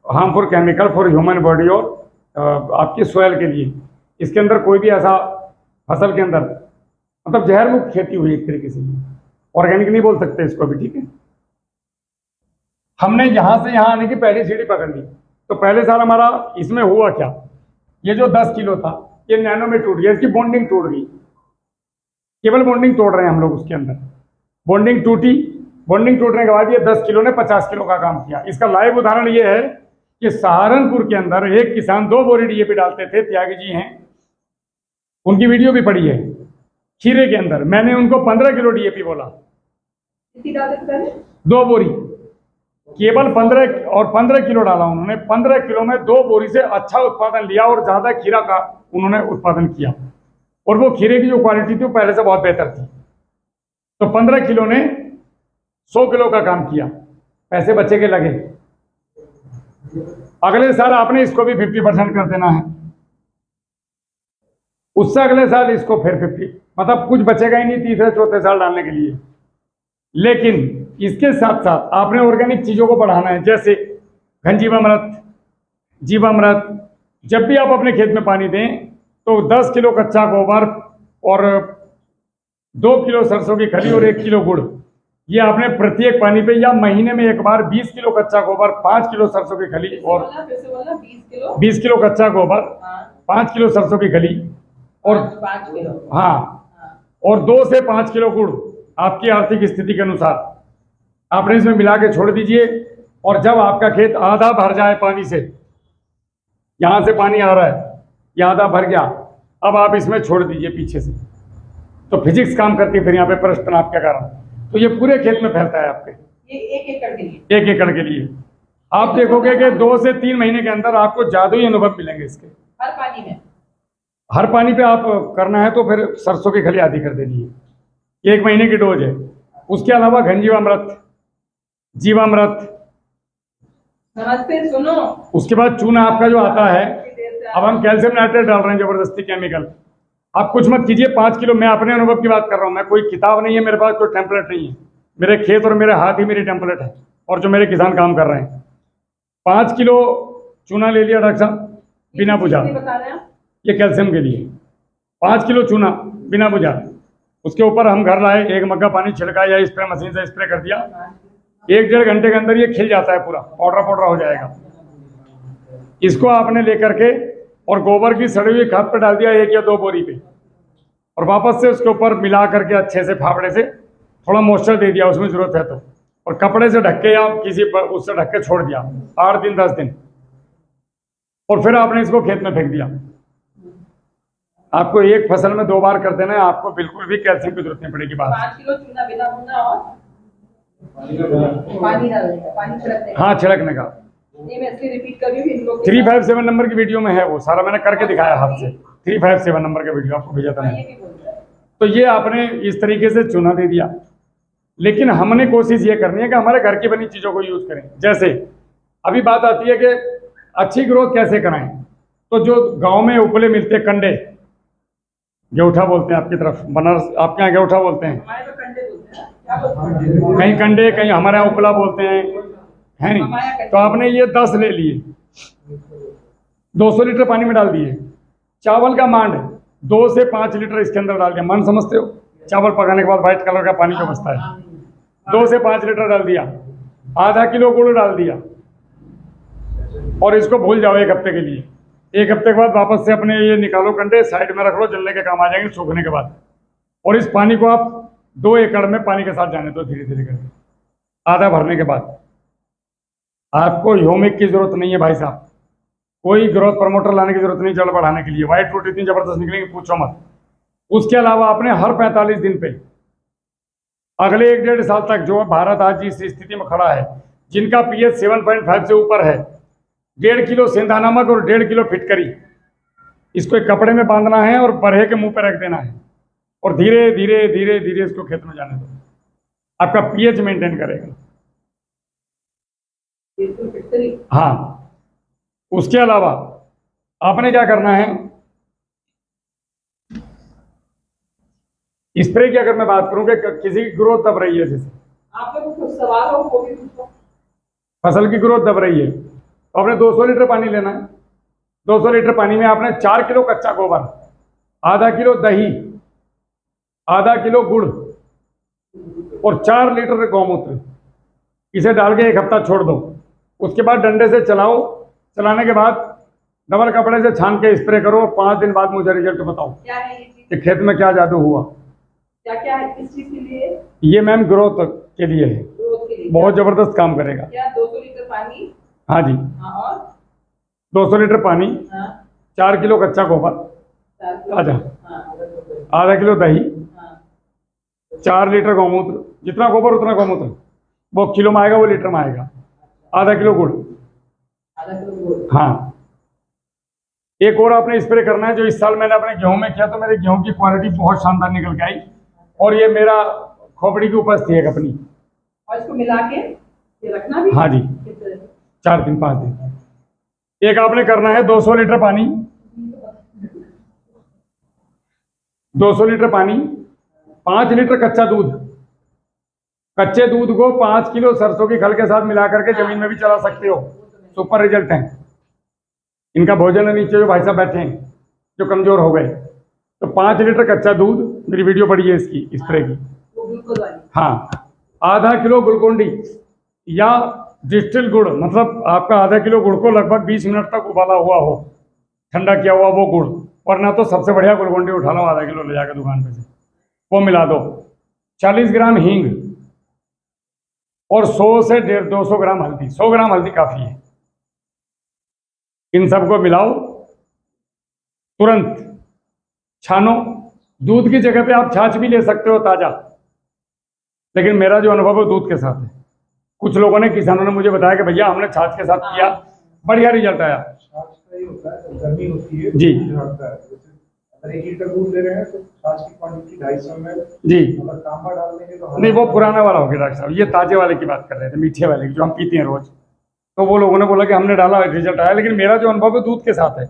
[SPEAKER 1] harmful chemical for human body, और आपकी सोयल के लिए इसके अंदर कोई भी ऐसा फसल के अंदर मतलब जहर मुक्त खेती हुई एक तरीके से, ऑर्गेनिक नहीं बोल सकते इसको भी, ठीक है। हमने यहां से यहां आने की पहली सीढ़ी पकड़ ली, तो पहले साल हमारा इसमें हुआ क्या, ये जो 10 किलो था ये नैनो में टूट गया, इसकी बॉन्डिंग टूट गई, केवल बॉन्डिंग तोड़ रहे हैं हम लोग उसके अंदर, बॉन्डिंग टूटी, बॉन्डिंग टूटने के बाद ये 10 किलो ने 50 किलो का काम किया। इसका लाइव उदाहरण ये है कि सहारनपुर के अंदर एक किसान 2 बोरी डीएपी डालते थे, त्यागी जी हैं, उनकी वीडियो भी पड़ी है, खीरे के अंदर मैंने उनको 15 किलो डीएपी बोला, 2 बोरी, केवल 15 और 15 किलो डाला उन्होंने, 15 किलो में 2 बोरी से अच्छा उत्पादन लिया और ज्यादा खीरा का उन्होंने उत्पादन किया, और वो खीरे की जो क्वालिटी थी वो पहले से बहुत बेहतर थी। तो 15 किलो ने 100 किलो का काम किया, पैसे बच्चे के लगे। अगले साल आपने इसको भी 50% कर देना है, उससे अगले साल इसको फिर 50, मतलब कुछ बचेगा ही नहीं तीसरे चौथे साल डालने के लिए। लेकिन इसके साथ साथ आपने ऑर्गेनिक चीजों को बढ़ाना है, जैसे घनजीवामृत, जीवामृत। जब भी आप अपने खेत में पानी दें तो 10 किलो कच्चा गोबर और 2 किलो सरसों की खली और 1 किलो गुड़, ये आपने प्रत्येक पानी पे या महीने में एक बार 20 किलो कच्चा गोबर, 5 किलो सरसों की खली और 20 किलो कच्चा गोबर, 5 किलो सरसों की खली और 5 किलो, हाँ, और 2 से 5 किलो गुड़ आपकी आर्थिक स्थिति के अनुसार आपने इसमें मिला के छोड़ दीजिए। और जब आपका खेत आधा भर जाए पानी से, यहाँ से पानी आ रहा है, ये आधा भर गया, अब आप इसमें छोड़ दीजिए पीछे से, तो फिजिक्स काम करती है फिर यहाँ पे प्रश्न तनाव के कारण, तो ये पूरे खेत में फैलता है आपके, ये 1 एकड़ के लिए, 1 एकड़ के लिए। आप देखोगे कि 2 से 3 महीने के अंदर आपको जादुई अनुभव मिलेंगे इसके,
[SPEAKER 4] हर पानी में,
[SPEAKER 1] हर पानी पे आप करना है तो फिर सरसों की खली आधी कर देनी है, 1 महीने की डोज है। उसके अलावा घनजीवामृत, जीवामृत,
[SPEAKER 4] नमस्ते सुनो,
[SPEAKER 1] उसके बाद चूना आपका जो आता है, अब हम कैल्शियम नाइट्रेट डाल रहे हैं जबरदस्ती केमिकल। आप कुछ मत कीजिए, 5 किलो, मैं अपने अनुभव की बात कर रहा हूँ, मैं कोई किताब नहीं है मेरे पास, कोई टेम्पलेट नहीं है, मेरे खेत और मेरे हाथ ही मेरी टेम्पलेट है, और जो मेरे किसान काम कर रहे हैं। 5 किलो चूना ले लिया डॉक्टर साहब बिना बुझा, ये कैल्शियम के लिए 5 किलो चूना बिना बुझा, उसके ऊपर हम घर लाए, 1 मग्गा पानी छिड़का या स्प्रे मशीन से स्प्रे कर दिया, 1-1.5 घंटे के अंदर ये खिल जाता है, पूरा पाउडर पाउडर हो जाएगा। इसको आपने लेकर के और गोबर की सड़ी हुई खाद पर डाल दिया 1 या 2 बोरी पे, और वापस से उसके ऊपर मिला करके अच्छे से फावड़े से थोड़ा मॉइस्चर दे दिया उसमें जरूरत है तो, और कपड़े से ढक के या किसी पर उससे ढक के छोड़ दिया 8 दिन 10 दिन, और फिर आपने इसको खेत में फेंक दिया। आपको एक फसल में 2 बार कर देना है, आपको बिल्कुल भी कैल्शियम की जरूरत नहीं पड़ेगी। बात
[SPEAKER 4] 5 किलो चूना बिना भुना और पानी डालने का, पानी छिड़कने का,
[SPEAKER 1] हाँ छिड़कने का।
[SPEAKER 4] नहीं मैं इसलिए रिपीट कर रही हूँ इन लोग
[SPEAKER 1] 357 नंबर की वीडियो में है वो सारा, मैंने करके दिखाया हाथ से, 357 नंबर का वीडियो आपको भेजा था मैंने। तो ये आपने इस तरीके से चूना दे दिया, लेकिन हमने कोशिश ये करनी है कि हमारे घर की बनी चीज़ों को यूज़ करें। जैसे अभी बात आती है कि अच्छी ग्रोथ कैसे कराएं, तो जो गांव में उपले मिलते कंडे, गेऊठा बोलते हैं आपकी तरफ, बनारस आपके यहाँ गेऊठा बोलते हैं,
[SPEAKER 4] हमारे तो कंडे बोलते हैं, क्या बोलते हैं?
[SPEAKER 1] कहीं कंडे, कहीं हमारे यहाँ उपला बोलते हैं, है नहीं। तो आपने ये 10 ले लिए, 200 लीटर पानी में डाल दिए। चावल का मांड 2 से 5 लीटर इसके अंदर डाल दिया, मन समझते हो? चावल पकाने के बाद व्हाइट कलर का पानी जो बचता है, 2 से 5 लीटर डाल दिया। आधा किलो गुड़ डाल दिया और इसको भूल जाओ 1 हफ्ते के लिए। 1 हफ्ते के बाद वापस से अपने ये निकालो कंडे, साइड में रख लो, जलने के काम आ जाएंगे सूखने के बाद। और इस पानी को आप 2 एकड़ में पानी के साथ जाने दो धीरे धीरे करके। आधा भरने के बाद आपको ह्यूमिक की जरूरत नहीं है भाई साहब, कोई ग्रोथ प्रमोटर लाने की जरूरत नहीं जड़ बढ़ाने के लिए। व्हाइट फ्रूट इतनी जबरदस्त निकलेंगे पूछो मत। उसके अलावा आपने हर 45 दिन पे अगले 1-1.5 साल तक, जो भारत आज जिस स्थिति में खड़ा है, जिनका पीएच 7.5 से ऊपर है, 1.5 किलो सेंधा नमक और 1.5 किलो फिटकरी, इसको एक कपड़े में बांधना है और बरहे के मुंह पे रख देना है और धीरे धीरे धीरे धीरे इसको खेत में जाने दो, आपका पीएच मेंटेन करेगा। हाँ, उसके अलावा आपने क्या करना है, स्प्रे की अगर मैं बात करूं कि किसी की ग्रोथ दब रही है, जैसे
[SPEAKER 4] आप लोग कुछ सवाल हो वो भी पूछो।
[SPEAKER 1] फसल की ग्रोथ दब रही है, तो आपने 200 लीटर पानी लेना है। 200 लीटर पानी में आपने 4 किलो कच्चा गोबर, आधा किलो दही, आधा किलो गुड़ और 4 लीटर गौमूत्र, इसे डाल के 1 हफ्ता छोड़ दो। उसके बाद डंडे से चलाओ, चलाने के बाद डबल कपड़े से छान के स्प्रे करो। 5 दिन बाद मुझे रिजल्ट बताओ
[SPEAKER 4] क्या है ये चीज?
[SPEAKER 1] कि खेत में क्या जादू हुआ।
[SPEAKER 4] क्या क्या है, किस चीज के लिए?
[SPEAKER 1] ये मैम ग्रोथ के लिए है,
[SPEAKER 4] ग्रोथ के लिए
[SPEAKER 1] बहुत जबरदस्त काम करेगा।
[SPEAKER 4] क्या 200 लीटर पानी?
[SPEAKER 1] हाँ जी,
[SPEAKER 4] हाँ, और
[SPEAKER 1] 200 लीटर पानी,
[SPEAKER 4] हाँ,
[SPEAKER 1] 4 किलो कच्चा गोबर
[SPEAKER 4] 4 किलो,
[SPEAKER 1] ताजा,
[SPEAKER 4] हाँ,
[SPEAKER 1] आधा किलो दही,
[SPEAKER 4] हाँ,
[SPEAKER 1] 4 लीटर गौमूत्र, जितना गोबर उतना गौमूत्र, वो किलो में आएगा, वो लीटर में आएगा, आधा किलो गुड़,
[SPEAKER 4] आधा किलो गुड़।
[SPEAKER 1] हाँ। एक और आपने स्प्रे करना है, जो इस साल मैंने अपने गेहूं में किया, तो मेरे गेहूं की क्वालिटी बहुत शानदार निकल के आई और ये मेरा खोपड़ी की उपज थी एक अपनी।
[SPEAKER 4] और इसको मिला के ये रखना भी?
[SPEAKER 1] हाँ जी,
[SPEAKER 4] कितने?
[SPEAKER 1] 4 दिन 5 दिन। एक आपने करना है 200 लीटर पानी, 200 लीटर पानी, 5 लीटर कच्चा दूध, कच्चे दूध को 5 किलो सरसों की खल के साथ मिला करके जमीन में भी चला सकते हो, सुपर रिजल्ट है। इनका भोजन है नीचे जो भाई साहब बैठे हैं जो कमजोर हो गए, तो 5 लीटर कच्चा दूध, मेरी वीडियो पड़ी है इसकी स्प्रे की,
[SPEAKER 4] वो ग्लूकोज वाली।
[SPEAKER 1] हाँ, आधा किलो ग्लूकोन-डी या डिस्टिल गुड़, मतलब आपका आधा किलो गुड़ को लगभग 20 मिनट तक उबाला हुआ हो, ठंडा किया हुआ वो गुड़, वरना तो सबसे बढ़िया ग्लूकोन-डी उठा लो आधा किलो ले जाकर दुकान पे से, वो मिला दो। 40 ग्राम हींग और 100 से 200 ग्राम हल्दी, 100 ग्राम हल्दी काफ़ी है। इन सबको मिलाओ, तुरंत छानो। दूध की जगह पे आप छाछ भी ले सकते हो ताज़ा, लेकिन मेरा जो अनुभव है दूध के साथ है। कुछ लोगों ने, किसानों ने मुझे बताया कि भैया हमने छाछ के साथ किया, बढ़िया रिजल्ट आया।
[SPEAKER 3] गर्मी होती है
[SPEAKER 1] जी
[SPEAKER 3] अगर 1 लीटर दूध ले रहे हैं तो छाछ की क्वांटिटी 250 ml,
[SPEAKER 1] जी,
[SPEAKER 3] अगर तांबा डाल देंगे तो
[SPEAKER 1] नहीं वो पुराना वाला हो गया डॉक्टर साहब, ये ताजे वाले की बात कर रहे थे, मीठे वाले की जो हम पीते हैं रोज। तो वो लोगों ने बोला कि हमने डाला रिजल्ट आया, लेकिन मेरा जो अनुभव है दूध के साथ है।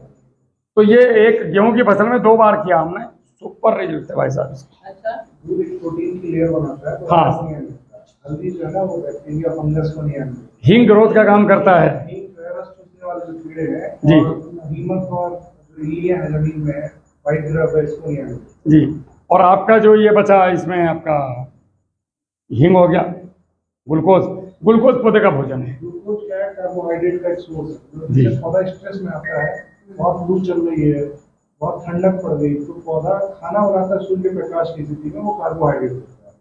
[SPEAKER 1] तो ये एक गेहूं की फसल में 2 बार किया हमने, सुपर रिजल्ट है भाई साहब इसका।
[SPEAKER 4] अच्छा,
[SPEAKER 3] दूध एक प्रोटीन की लेयर बनाता है, तो
[SPEAKER 1] हाँ।
[SPEAKER 3] वायरस नहीं आने। हल्दी जो है ना वो बैक्टीरिया फंगस को नहीं आने।
[SPEAKER 1] हींग ग्रोथ का काम करता है
[SPEAKER 3] हींग वायरस चूसने वाले जो कीड़े हैं,
[SPEAKER 1] जी।
[SPEAKER 3] और दीमक और इलिया है जमीन में, व्हाइट ग्रब है, इसको नहीं आने।
[SPEAKER 1] जी। और आपका जो ये बचा इसमें आपका हींग हो गया, ग्लूकोज, ग्लूकोज पौधे का भोजन है।
[SPEAKER 3] ग्लूकोज क्या है, कार्बोहाइड्रेट का एक सोर्स है।
[SPEAKER 1] जी।
[SPEAKER 3] जब पौधा स्ट्रेस में आता है, बहुत लू चल रही है, बहुत ठंडक पड़ गई, तो पौधा खाना बनाता है सूर्य प्रकाश की स्थिति में, वो कार्बोहाइड्रेट होता है।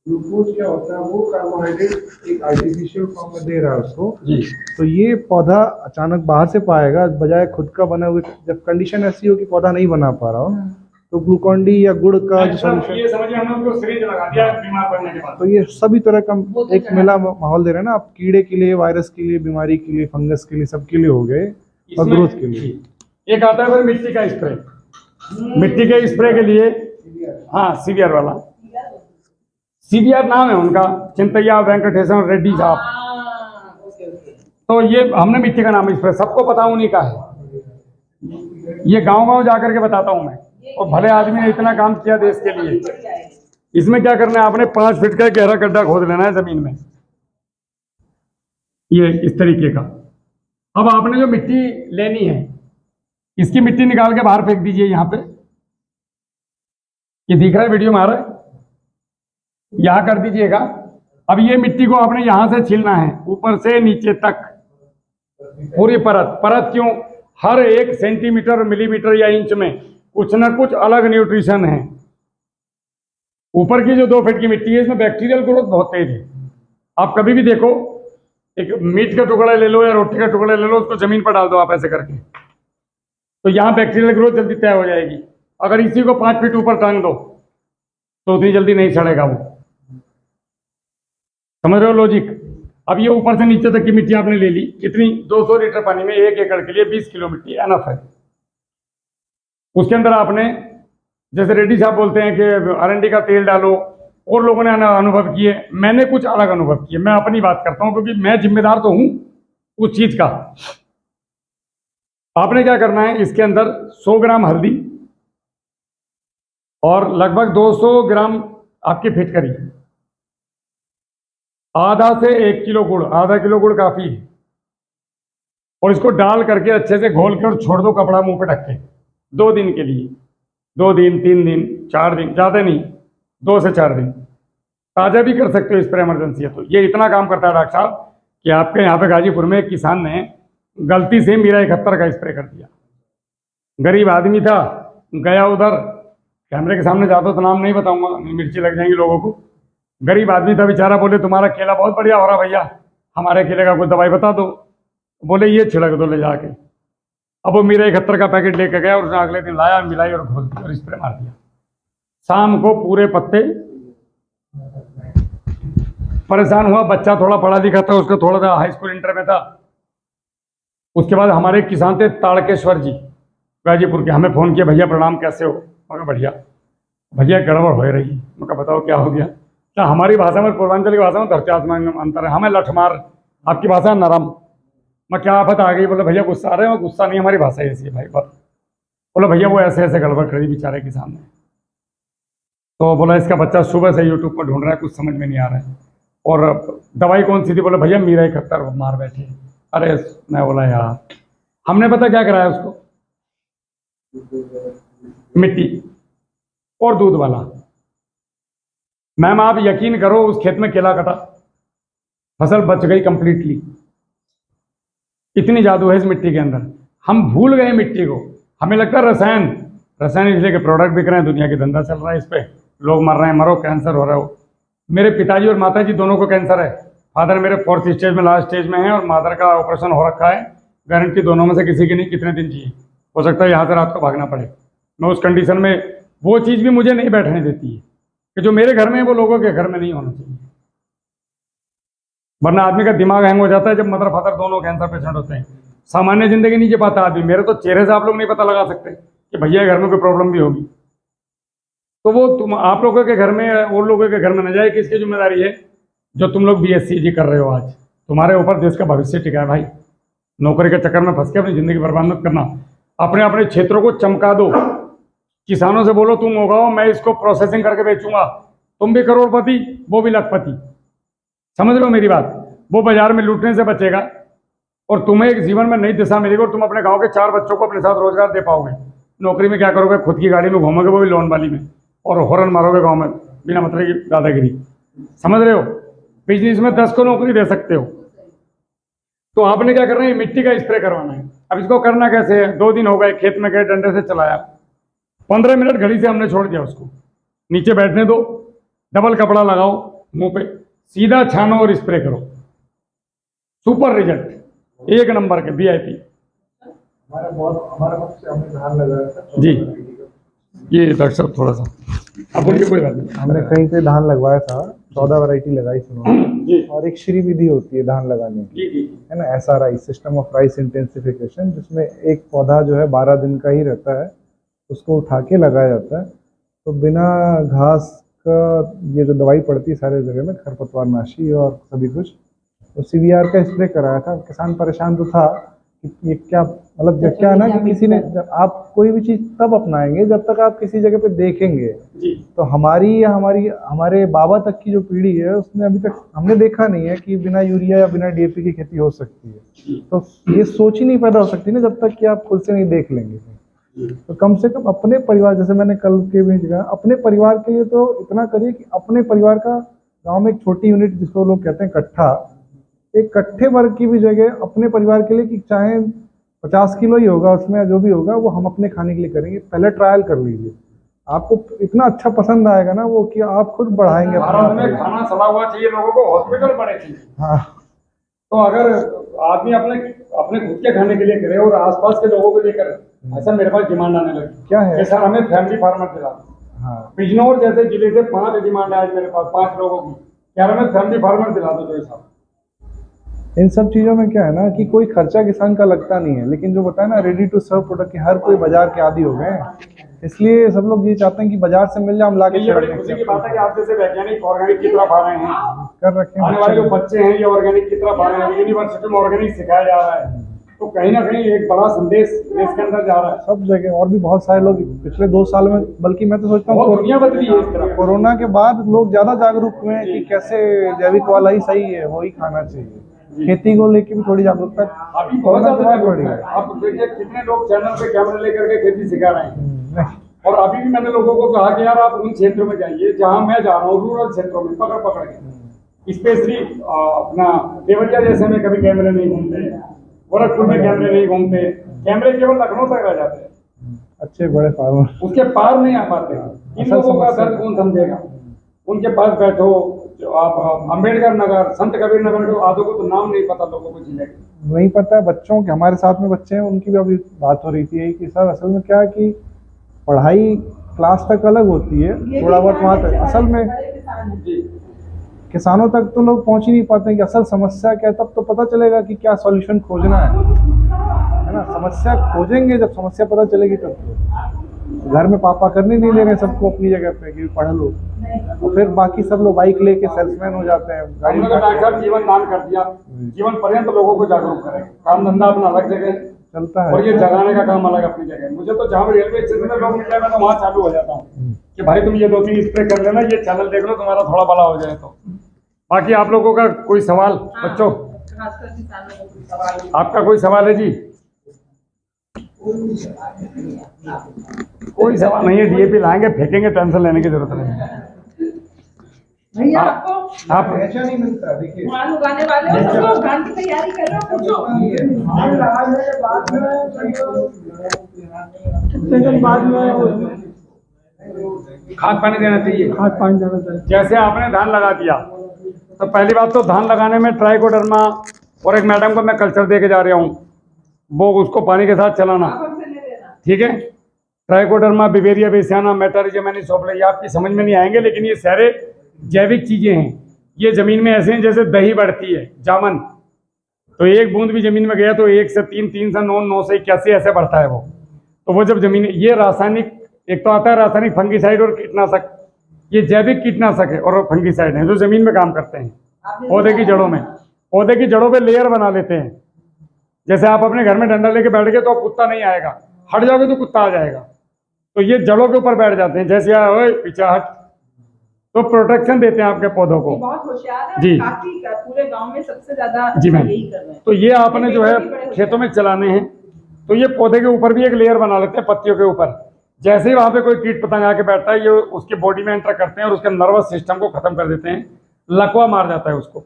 [SPEAKER 3] ग्लूकोज क्या होता है, वो कार्बोहाइड्रेट एक आर्टिफिशियल फॉर्म में दे रहा है उसको।
[SPEAKER 1] जी।
[SPEAKER 3] तो ये पौधा अचानक बाहर से पाएगा, बजाय खुद का बना हुआ। जब कंडीशन ऐसी हो कि पौधा नहीं बना पा रहा हो, तो ग्लूकोन-डी या गुड़ का जो सोल्यूशन,
[SPEAKER 1] ये समझिए हमने उनको सिरिंज लगा दिया बीमार पड़ने के बाद।
[SPEAKER 3] तो ये सभी तरह का एक मिला माहौल दे रहे हैं ना आप, कीड़े के लिए, वायरस के लिए, बीमारी के लिए, फंगस के लिए, सबके लिए हो गए, और ग्रोथ के लिए।
[SPEAKER 1] एक आता है फिर मिट्टी का स्प्रे, मिट्टी के स्प्रे के लिए, हाँ सीवीआर वाला, सीवीआर नाम है उनका, चिंतैया वेंकटेश्वर रेड्डी साहब।
[SPEAKER 4] हाँ, ओके ओके।
[SPEAKER 1] तो ये हमने मिट्टी का नाम स्प्रे सबको पता उन्हीं का है, ये गांव-गांव जाकर के बताता हूँ मैं। और भले आदमी ने इतना काम किया देश के लिए। इसमें क्या करना है, आपने 5 फीट का गहरा गड्ढा खोद लेना है जमीन में, ये इस तरीके का। अब आपने जो मिट्टी लेनी है, इसकी मिट्टी निकाल के बाहर फेंक दीजिए। यहाँ पे ये दिख रहा है, वीडियो में आ रहा है, यहाँ कर दीजिएगा। अब ये मिट्टी को आपने यहां से छीलना है, ऊपर से नीचे तक पूरी परत। परत क्यों? हर 1 सेंटीमीटर, मिलीमीटर या इंच में कुछ ना कुछ अलग न्यूट्रिशन है। ऊपर की जो 2 फीट की मिट्टी है, इसमें बैक्टीरियल ग्रोथ बहुत तेज है। आप कभी भी देखो, एक मीट का टुकड़ा ले लो या रोटी का टुकड़ा ले लो, उसको जमीन पर डाल दो आप ऐसे करके, तो यहाँ बैक्टीरियल ग्रोथ जल्दी तय हो जाएगी। अगर इसी को 5 फीट ऊपर टांग दो तो उतनी जल्दी नहीं सड़ेगा वो। समझ रहे हो लॉजिक? अब ये ऊपर से नीचे तक की मिट्टी आपने ले ली, कितनी? 200 लीटर पानी में 1 एकड़ के लिए 20 किलो मिट्टी एनफ है। उसके अंदर आपने, जैसे रेड्डी साहब बोलते हैं कि अरंडी का तेल डालो, और लोगों ने अनुभव किए, मैंने कुछ अलग अनुभव किए। मैं अपनी बात करता हूं क्योंकि मैं जिम्मेदार तो हूं उस चीज का। आपने क्या करना है, इसके अंदर 100 ग्राम हल्दी और लगभग 200 ग्राम आपकी फिटकरी, आधा से 1 किलो गुड़, आधा किलो गुड़ काफी है, और इसको डाल करके अच्छे से घोल के और छोड़ दो कपड़ा मुंह पे ढक के 2 दिन के लिए। 2 दिन, 3 दिन, 4 दिन, ज़्यादा नहीं, 2 से 4 दिन। ताज़ा भी कर सकते हो, इस पर इमरजेंसी है तो। ये इतना काम करता है डॉक्टर साहब कि आपके यहाँ पे गाजीपुर में एक किसान ने गलती से मीरा 71 का स्प्रे कर दिया। गरीब आदमी था, गया उधर, कैमरे के सामने जाता तो नाम नहीं बताऊंगा, मिर्ची लग जाएंगी लोगों को। गरीब आदमी था बेचारा, बोले तुम्हारा केला बहुत बढ़िया हो रहा भैया, हमारे केले का कोई दवाई बता दो। बोले ये छिड़क दो ले जाके। अब वो मीरा 71 का पैकेट लेकर गया और उसने अगले दिन लाया, मिलाई और घोल दी और स्प्रे मार दिया। शाम को पूरे पत्ते। परेशान हुआ बच्चा, थोड़ा पढ़ा लिखा था, उसका थोड़ा सा हाई स्कूल इंटर में था। उसके बाद हमारे एक किसान थे ताड़केश्वर जी गाजीपुर के, हमें फ़ोन किया, भैया प्रणाम, कैसे हो? मैं कहा बढ़िया। भैया गड़बड़ हो रही। मैं कहा बताओ क्या हो गया? क्या हमारी भाषा में, पूर्वांचल की भाषा में धरती आसमान में अंतर है। हमें लठमार, आपकी भाषा नरम। मैं क्या आफत आ गई? बोले भैया गुस्सा आ रहे हो? गुस्सा नहीं, हमारी भाषा ऐसी है भाई। पर बोला भैया वो ऐसे ऐसे गड़बड़ करी बेचारे किसान ने। तो बोला इसका बच्चा सुबह से यूट्यूब पर ढूंढ रहा है, कुछ समझ में नहीं आ रहा है। और दवाई कौन सी थी? बोला भैया मीरा 71 मार बैठे। अरे मैं बोला यार, हमने पता क्या कराया उसको? मिट्टी और दूध वाला। मैम आप यकीन करो, उस खेत में केला कटा, फसल बच गई कंप्लीटली। इतनी जादू है इस मिट्टी के अंदर। हम भूल गए मिट्टी को, हमें लगता है रसायन, रसायन इसलिए कि प्रोडक्ट बिक रहे हैं, दुनिया की धंधा चल रहा है, इस पे लोग मर रहे हैं, मरो, कैंसर हो रहा हो। मेरे पिताजी और माताजी दोनों को कैंसर है। फादर मेरे 4th स्टेज में, लास्ट स्टेज में है, और मादर का ऑपरेशन हो रखा है। गारंटी दोनों में से किसी की नहीं। कितने दिन चाहिए? हो सकता है यहाँ से रात को भागना पड़े। मैं उस कंडीशन में, वो चीज़ भी मुझे नहीं बैठने देती है कि जो मेरे घर में है वो लोगों के घर में नहीं होना चाहिए, वरना आदमी का दिमाग हैंग हो जाता है। जब मदर फादर दोनों कैंसर पेशेंट होते हैं, सामान्य जिंदगी नहीं जी पाता आदमी। मेरे तो चेहरे से आप लोग नहीं पता लगा सकते कि भैया घर में कोई प्रॉब्लम भी होगी। तो वो तुम, आप लोगों के घर में और लोगों के घर में न जाए, किसकी जिम्मेदारी है? जो तुम लोग BSc कर रहे हो आज, तुम्हारे ऊपर देश का भविष्य टिका है भाई। नौकरी के चक्कर में फंस के अपनी जिंदगी बर्बाद मत करना। अपने अपने क्षेत्रों को चमका दो। किसानों से बोलो तुम उगाओ, मैं इसको प्रोसेसिंग करके बेचूंगा। तुम भी करोड़पति, वो भी लखपति। समझ रहे हो मेरी बात? वो बाजार में लूटने से बचेगा और तुम्हें एक जीवन में नई दिशा मिलेगी, और तुम अपने गांव के 4 बच्चों को अपने साथ रोजगार दे पाओगे। नौकरी में क्या करोगे? खुद की गाड़ी में घूमोगे, वो भी लोन वाली में, और हॉर्न मारोगे गांव में बिना मतलब की दादागिरी। समझ रहे हो? बिजनेस में 10 को नौकरी दे सकते हो। तो आपने क्या करना है? मिट्टी का स्प्रे करवाना है। अब इसको करना कैसे है? 2 दिन हो गए, खेत में गए, डंडे से चलाया, 15 मिनट घड़ी से हमने छोड़ दिया उसको। नीचे बैठने दो, डबल कपड़ा लगाओ मुंह पे, सीधा छानो और स्प्रे करो। सुपर रिजल्ट, 1 नंबर के VIP।
[SPEAKER 3] हमारे वक्त से हमने धान लगाया था
[SPEAKER 1] जी, ये डॉक्टर साहब थोड़ा सा अब बोलिए, कोई बात नहीं।
[SPEAKER 3] हमने कहीं पे धान लगवाया था, 14 वैरायटी लगाई थी उन्होंने।
[SPEAKER 1] जी
[SPEAKER 3] और एक श्री विधि होती है धान लगाने की,
[SPEAKER 1] जी जी
[SPEAKER 3] है ना, SRI, system of rice intensification, जिसमें एक पौधा जो है 12 दिन का ही रहता है, उसको उठा के लगाया जाता है। तो बिना घास का ये जो दवाई पड़ती है सारे जगह में, खरपतवार नाशी और सभी कुछ, तो CVR का स्प्रे कराया था। किसान परेशान तो था कि ये क्या मतलब जब क्या है ना कि किसी ने जब आप कोई भी चीज़ तब अपनाएंगे जब तक आप किसी जगह पे देखेंगे।
[SPEAKER 1] जी
[SPEAKER 3] तो हमारी या हमारे बाबा तक की जो पीढ़ी है उसने अभी तक हमने देखा नहीं है कि बिना यूरिया या बिना डीएपी की खेती हो सकती है। तो ये सोच ही नहीं पैदा हो सकती ना जब तक कि आप खुद से नहीं देख लेंगे। तो कम से कम अपने परिवार, जैसे मैंने कल के भी कहा, अपने परिवार के लिए तो इतना करिए कि अपने परिवार का गांव में एक छोटी यूनिट जिसको लोग कहते हैं कट्ठा, एक कट्ठे वर्ग की भी जगह अपने परिवार के लिए कि चाहे 50 किलो ही होगा उसमें, जो भी होगा वो हम अपने खाने के लिए करेंगे। पहले ट्रायल कर लीजिए, आपको इतना अच्छा पसंद आएगा ना वो कि आप खुद बढ़ाएंगे
[SPEAKER 1] भारत में
[SPEAKER 3] अपना।
[SPEAKER 1] खाना सड़ा हुआ चाहिए लोगों को, हॉस्पिटल बने चाहिए।
[SPEAKER 3] हाँ,
[SPEAKER 1] तो अगर आदमी अपने अपने खुद के खाने के लिए करे और आसपास के लोगों के लिए करे, ऐसा मेरे पास डिमांड आने लगी।
[SPEAKER 3] क्या है?
[SPEAKER 1] कि सर हमें फैमिली फार्मर दिला दो।
[SPEAKER 3] हाँ,
[SPEAKER 1] बिजनौर जैसे जिले से 5 डिमांड है आज मेरे पास, 5 लोगों की, यार हमें फैमिली फार्मर दिला दो जो साहब।
[SPEAKER 3] इन सब चीज़ों में क्या है ना कि कोई खर्चा किसान का लगता नहीं है, लेकिन जो बताया ना रेडी टू सर्व प्रोडक्ट की हर कोई बाजार के आदी हो गए हैं। इसलिए सब लोग ये चाहते हैं कि बाजार से मिल जाए, हम लाके
[SPEAKER 1] ये बड़ी खुशी की बात है कि आप जैसे वैज्ञानिक ऑर्गेनिक की तरफ आ रहे हैं,
[SPEAKER 3] कर रखे
[SPEAKER 1] आने वाले जो
[SPEAKER 3] हैं।
[SPEAKER 1] बच्चे हैं ये ऑर्गेनिक की तरफ आ रहे हैं, यूनिवर्सिटी में ऑर्गेनिक सिखाया जा रहा है, तो कहीं ना कहीं एक बड़ा संदेश देश के अंदर जा रहा है।
[SPEAKER 3] सब जगह और भी बहुत सारे लोग पिछले 2 साल में, बल्कि मैं तो सोचता
[SPEAKER 1] बहुत
[SPEAKER 3] हूँ
[SPEAKER 1] दुनिया बदली है इस तरह।
[SPEAKER 3] कोरोना के बाद लोग ज्यादा जागरूक हुए हैं कि कैसे जैविक वाला ही सही है, वही खाना चाहिए। खेती को लेके भी थोड़ी जागरूकता
[SPEAKER 1] अभी बहुत
[SPEAKER 3] कोरोना के
[SPEAKER 1] ज्यादा
[SPEAKER 3] बाद बढ़ी है।
[SPEAKER 1] आप देखिए कितने लोग चैनल पे कैमरे लेकर के खेती सिखा रहे हैं।
[SPEAKER 3] नहीं,
[SPEAKER 1] और अभी भी मैंने लोगों को कहा कि यार आप उन क्षेत्रों में जाइए जहां मैं जा रहा हूँ, रूरल क्षेत्रों में पकड़ पकड़ के, स्पेशली अपना देवरिया जैसे में कभी कैमरे नहीं घूमते, गोरखपुर में कैमरे नहीं घूमते, कैमरे केवल लखनऊ तक रह जाते हैं,
[SPEAKER 3] अच्छे बड़े फार्मर
[SPEAKER 1] उसके पार नहीं आ पाते। इन
[SPEAKER 3] असल
[SPEAKER 1] लोगों का
[SPEAKER 3] समस्या
[SPEAKER 1] दर्द कौन समझेगा? उनके पास बैठो, जो आप अम्बेडकर नगर, संत कबीर नगर के आधों को तो नाम नहीं पता लोगों को जिले के।
[SPEAKER 3] नहीं पता है। बच्चों के, हमारे साथ में बच्चे हैं, उनकी भी अभी बात हो रही थी कि सर असल में क्या है कि पढ़ाई क्लास तक अलग होती है, थोड़ा बहुत वहाँ तक, असल में किसानों तक तो लोग पहुँच ही नहीं पाते हैं कि असल समस्या क्या है। तब तो पता चलेगा कि क्या सॉल्यूशन खोजना है ना। समस्या खोजेंगे, जब समस्या पता चलेगी तब तो। घर में पापा करने नहीं दे रहे सबको अपनी जगह पे कि पढ़ लो, तो फिर बाकी सब लोग बाइक लेके सेल्समैन हो जाते हैं, गाड़ी
[SPEAKER 1] हमने तो डॉक्टर साहब जीवन दान कर दिया, जीवन पर्यंत लोगों को जागरूक करें। काम धंधा अपना अलग जगह
[SPEAKER 3] चलता है।
[SPEAKER 1] और ये जगाने का काम अलग अपनी जगह। मुझे तो जहाँ भी रेलवे स्टेशन में लोग मिले मैं तो वहाँ चालू हो जाता हूँ कि भाई तुम ये 2-3 स्प्रे कर लेना, ये चैनल देख लो, तुम्हारा थोड़ा भला हो जाए। तो बाकी आप लोगों का कोई सवाल बच्चों, आपका कोई सवाल है जी? कोई सवाल नहीं है, डीएपी लाएंगे फेंकेंगे, टेंशन लेने की जरूरत नहीं है।
[SPEAKER 4] भैया आपको
[SPEAKER 1] आप
[SPEAKER 3] नहीं मिलता, देखिए
[SPEAKER 4] धान उगाने वाले हो, सबको धान की तैयारी कर रहे हो, पूछो।
[SPEAKER 1] खाद पानी देना चाहिए।
[SPEAKER 7] खाद पानी देना चाहिए।
[SPEAKER 1] जैसे आपने धान लगा दिया तो पहली बात तो धान लगाने में ट्राइकोडर्मा, और एक मैडम को मैं कल्चर दे के जा रहा हूँ, वो उसको पानी के साथ चलाना, ठीक है। ट्राइकोडर्मा, बिवेरिया बेसियाना, मेटारिजम एनिसोप्ले, ये आपकी समझ में नहीं आएंगे, लेकिन ये सारे जैविक चीज़ें हैं। ये ज़मीन में ऐसे हैं जैसे दही बढ़ती है, जामन, तो एक बूंद भी ज़मीन में गया तो 1 से 3, 3 से 9, 9 से 81 ऐसे बढ़ता है वो। तो वो जब ज़मीन, ये रासायनिक, एक तो आता है रासायनिक फंगिसाइड और कीटनाशक, ये जैविक कीटनाशक है और फंगिसाइड है जो ज़मीन में काम करते हैं पौधे की जड़ों में। पौधे की जड़ों पे लेयर बना लेते हैं। जैसे आप अपने घर में डंडा लेके बैठ गए तो अब कुत्ता नहीं आएगा, हट जाओगे तो कुत्ता आ जाएगा, तो ये जड़ों के ऊपर बैठ जाते हैं। जैसे ओए पीछे हट, तो प्रोटेक्शन देते हैं आपके पौधों को।
[SPEAKER 4] बहुत होशियार है,
[SPEAKER 1] जी।
[SPEAKER 4] काफी पूरे गांव में सबसे ज्यादा
[SPEAKER 1] जी मैम।
[SPEAKER 4] यही कर रहे हैं।
[SPEAKER 1] तो ये आपने जो है खेतों में चलाने हैं, तो ये पौधे के ऊपर भी एक लेयर बना लेते हैं, पत्तियों के ऊपर। जैसे ही वहाँ पे कोई कीट पतंग आके बैठता है, ये उसके बॉडी में एंटर करते हैं और उसके नर्वस सिस्टम को खत्म कर देते हैं, लकवा मार जाता है उसको।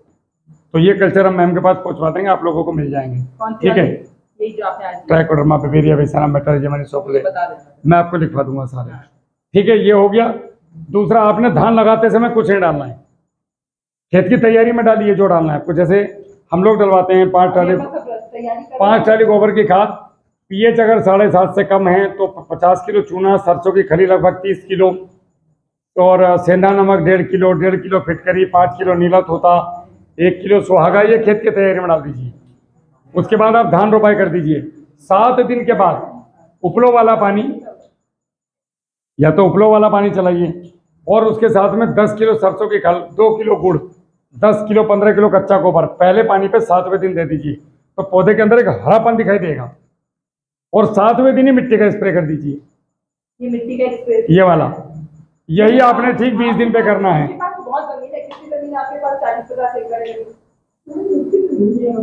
[SPEAKER 1] तो ये कल्चर हम मैम के पास पहुँचवा देंगे, आप लोगों को मिल जाएंगे,
[SPEAKER 4] कौन सी
[SPEAKER 1] ठीक है।
[SPEAKER 4] वाली? यही जो आपने आज
[SPEAKER 1] ट्राइकोडर्मा, बिवेरिया बेसियाना, मेटारिजम एनिसोप्ले,
[SPEAKER 4] बता देना।
[SPEAKER 1] मैं आपको लिखवा दूंगा सारे, ठीक है। ये हो गया। दूसरा, आपने धान लगाते समय कुछ नहीं डालना है, खेत की तैयारी में डालिए जो डालना है आपको। जैसे हम लोग डलवाते हैं 5 ट्राली गोबर की खाद, पीएच अगर 7.5 से कम है तो 50 किलो चूना, सरसों की खली लगभग 30 किलो, और सेंधा नमक 1.5 किलो, 1.5 किलो फिटकरी, 5 किलो नीला तोता, 1 किलो सुहागा, ये खेत की तैयारी में डाल दीजिए। उसके बाद आप धान रोपाई कर दीजिए। 7 दिन के बाद उपलो वाला पानी, या तो उपलो वाला पानी चलाइए, और उसके साथ में 10 किलो सरसों की खल, 2 किलो गुड़, 10 किलो 15 किलो कच्चा गोबर पहले पानी पे 7वें दिन दे दीजिए। तो पौधे के अंदर एक हरापन दिखाई देगा। और 7वें दिन ही मिट्टी का स्प्रे कर दीजिए,
[SPEAKER 4] ये मिट्टी का स्प्रे
[SPEAKER 1] ये वाला। यही आपने ठीक 20 दिन पे करना है।
[SPEAKER 4] आपके पास बहुत जमीन है, कितनी जमीन आपके पास? 40-50 एकड़ है।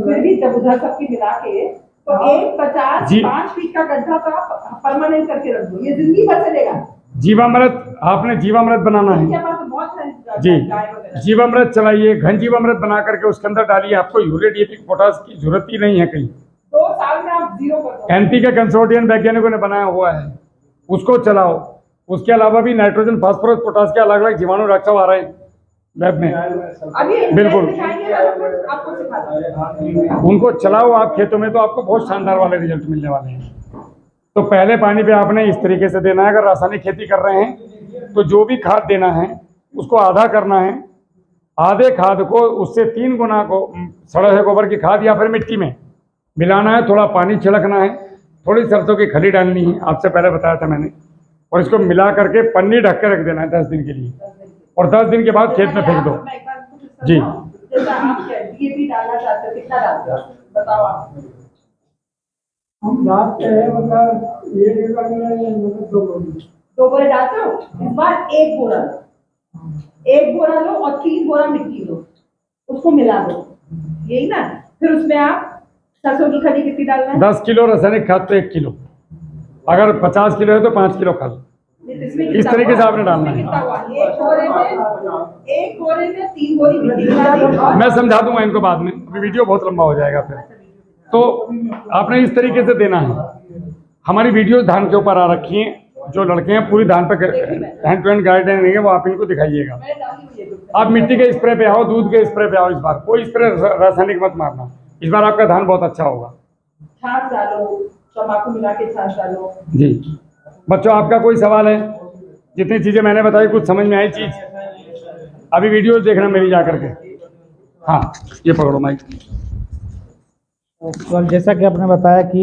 [SPEAKER 4] फिर भी जब उधर सबकी मिला के तो एक 50-5 फीट का गड्ढा तो आप परमानेंट करके रख दो, ये जिंदगी भर चलेगा।
[SPEAKER 1] जीवामृत, आपने जीवामृत बनाना है
[SPEAKER 4] इनके पास तो बहुत सारी
[SPEAKER 1] जी।
[SPEAKER 4] गाय वगैरह।
[SPEAKER 1] जीवामृत चलाइए, घन जीवामृत बना करके उसके अंदर डालिए। आपको यूरिया डीएपी पोटास की जरूरत ही नहीं है कहीं।
[SPEAKER 4] 2 साल में आप 0 कर दो।
[SPEAKER 1] एनपी के कंसोर्टियम वैज्ञानिकों ने बनाया हुआ है, उसको चलाओ। उसके अलावा भी नाइट्रोजन, फास्फोरस, पोटास के अलग अलग जीवाणु रक्षक आ रहे हैं लैब में।
[SPEAKER 4] अभी
[SPEAKER 1] बिल्कुल।
[SPEAKER 4] दिखाएंगे, आपको सिखाता हूं।
[SPEAKER 1] उनको चलाओ आप खेतों में, तो आपको बहुत शानदार वाले रिजल्ट मिलने वाले हैं। तो पहले पानी पे आपने इस तरीके से देना है। अगर रासायनिक खेती कर रहे हैं तो जो भी खाद देना है उसको आधा करना है। आधे खाद को उससे 3 गुना को सड़े हुए गोबर की खाद या फिर मिट्टी में मिलाना है। थोड़ा पानी छिड़कना है, थोड़ी सरसों की खली डालनी है, आपसे पहले बताया था मैंने। और इसको मिला करके पन्नी ढक के रख देना है 10 दिन के लिए, और 10 दिन के बाद खेत में फेंक दो जी।
[SPEAKER 4] जैसा आप डीएपी डालना चाहते हो, कितना डालते हो बताओ आप?
[SPEAKER 7] हम डालते हैं मतलब 1 एकड़ में मतलब 2 बोरी।
[SPEAKER 4] 2 बोरे डालते हो? इस बार 1 बोरा लो, 1 बोरा लो और 3 बोरा मिट्टी लो, उसको मिला दो, यही ना। फिर उसमें आप सरसों की खली कितनी डालना है?
[SPEAKER 1] 10 किलो रासायनिक खाद तो 1 किलो, अगर 50 किलो है तो 5 किलो खाद। इस तरीके से आपने डालना है।
[SPEAKER 4] एक बोरे में 3 बोरी मिट्टी मिला दी।
[SPEAKER 1] मैं समझा दूंगा इनको बाद में, अभी वीडियो बहुत लंबा हो जाएगा फिर। तो आपने इस तरीके से देना है। हमारी वीडियो धान के ऊपर आ रखी है, जो लड़के हैं पूरी धान पर हैंड टू हैंड गाइडलाइन नहीं है, वो आप इनको दिखाइएगा। आप मिट्टी के स्प्रे पे आओ, दूध के स्प्रे पे आओ। इस बार कोई स्प्रे रासायनिक मत मारना, इस बार आपका धान बहुत अच्छा होगा।
[SPEAKER 4] छाछ डालो, तम्बाकू मिला के छाछ डालो
[SPEAKER 1] जी। बच्चों, आपका कोई सवाल है? जितनी चीज़ें मैंने बताई, कुछ समझ में आई चीज़? अभी वीडियो देखना मेरी जा करके। हाँ, ये पकड़ो माइक।
[SPEAKER 2] सर जैसा कि आपने बताया कि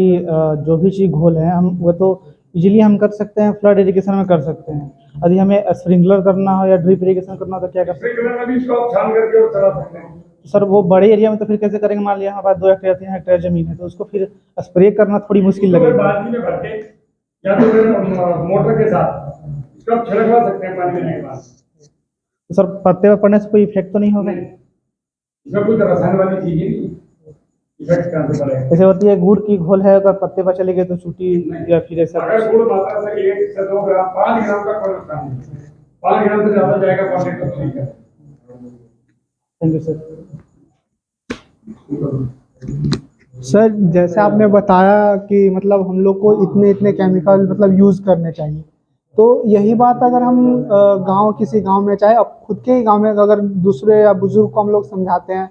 [SPEAKER 2] जो भी चीज़ घोल है हम वो तो इजीली हम कर सकते हैं, फ्लड इरिगेशन में कर सकते हैं। यदि हमें स्प्रिंकलर करना हो या ड्रिप इरिगेशन करना हो तो क्या कर सकते
[SPEAKER 1] स्प्रिंकलर में भी इसको आप छान करके और चला सकते हैं।
[SPEAKER 2] हैं? सर वो बड़े एरिया में तो फिर कैसे करेंगे? मान लिया हमारे पास 2 हेक्टेयर 3 हेक्टेयर जमीन है, तो उसको फिर स्प्रे करना थोड़ी मुश्किल
[SPEAKER 1] इसको फिर
[SPEAKER 2] लगेगी।
[SPEAKER 1] बाल्टी में भर के या तो फिर मोटर के साथ इसको आप छिड़कवा सकते हैं पानी देने के बाद।
[SPEAKER 2] तो सर पत्ते पर पड़ने से कोई इफेक्ट तो नहीं होगा?
[SPEAKER 1] इसमें कोई रसायन वाली चीज़ ही नहीं, इफेक्ट कहाँ से पड़ेगा?
[SPEAKER 2] जैसे होती है गुड़ की घोल है, अगर पत्ते पर चले गए तो चूटी या फिर ऐसा
[SPEAKER 1] अगर गुड़ मात्रा से 1 से 2 ग्राम, 5 ग्राम का कोई नुकसान नहीं। 5 ग्राम से ज़्यादा जाएगा क्वांटिटी तो ठीक है।
[SPEAKER 2] Thank you sir.
[SPEAKER 6] सर जैसे आपने बताया कि मतलब हम लोग को इतने इतने केमिकल मतलब यूज़ करने चाहिए, तो यही बात अगर हम गांव किसी गांव में, चाहे अब खुद के ही गांव में, अगर दूसरे या बुजुर्ग को हम लोग समझाते हैं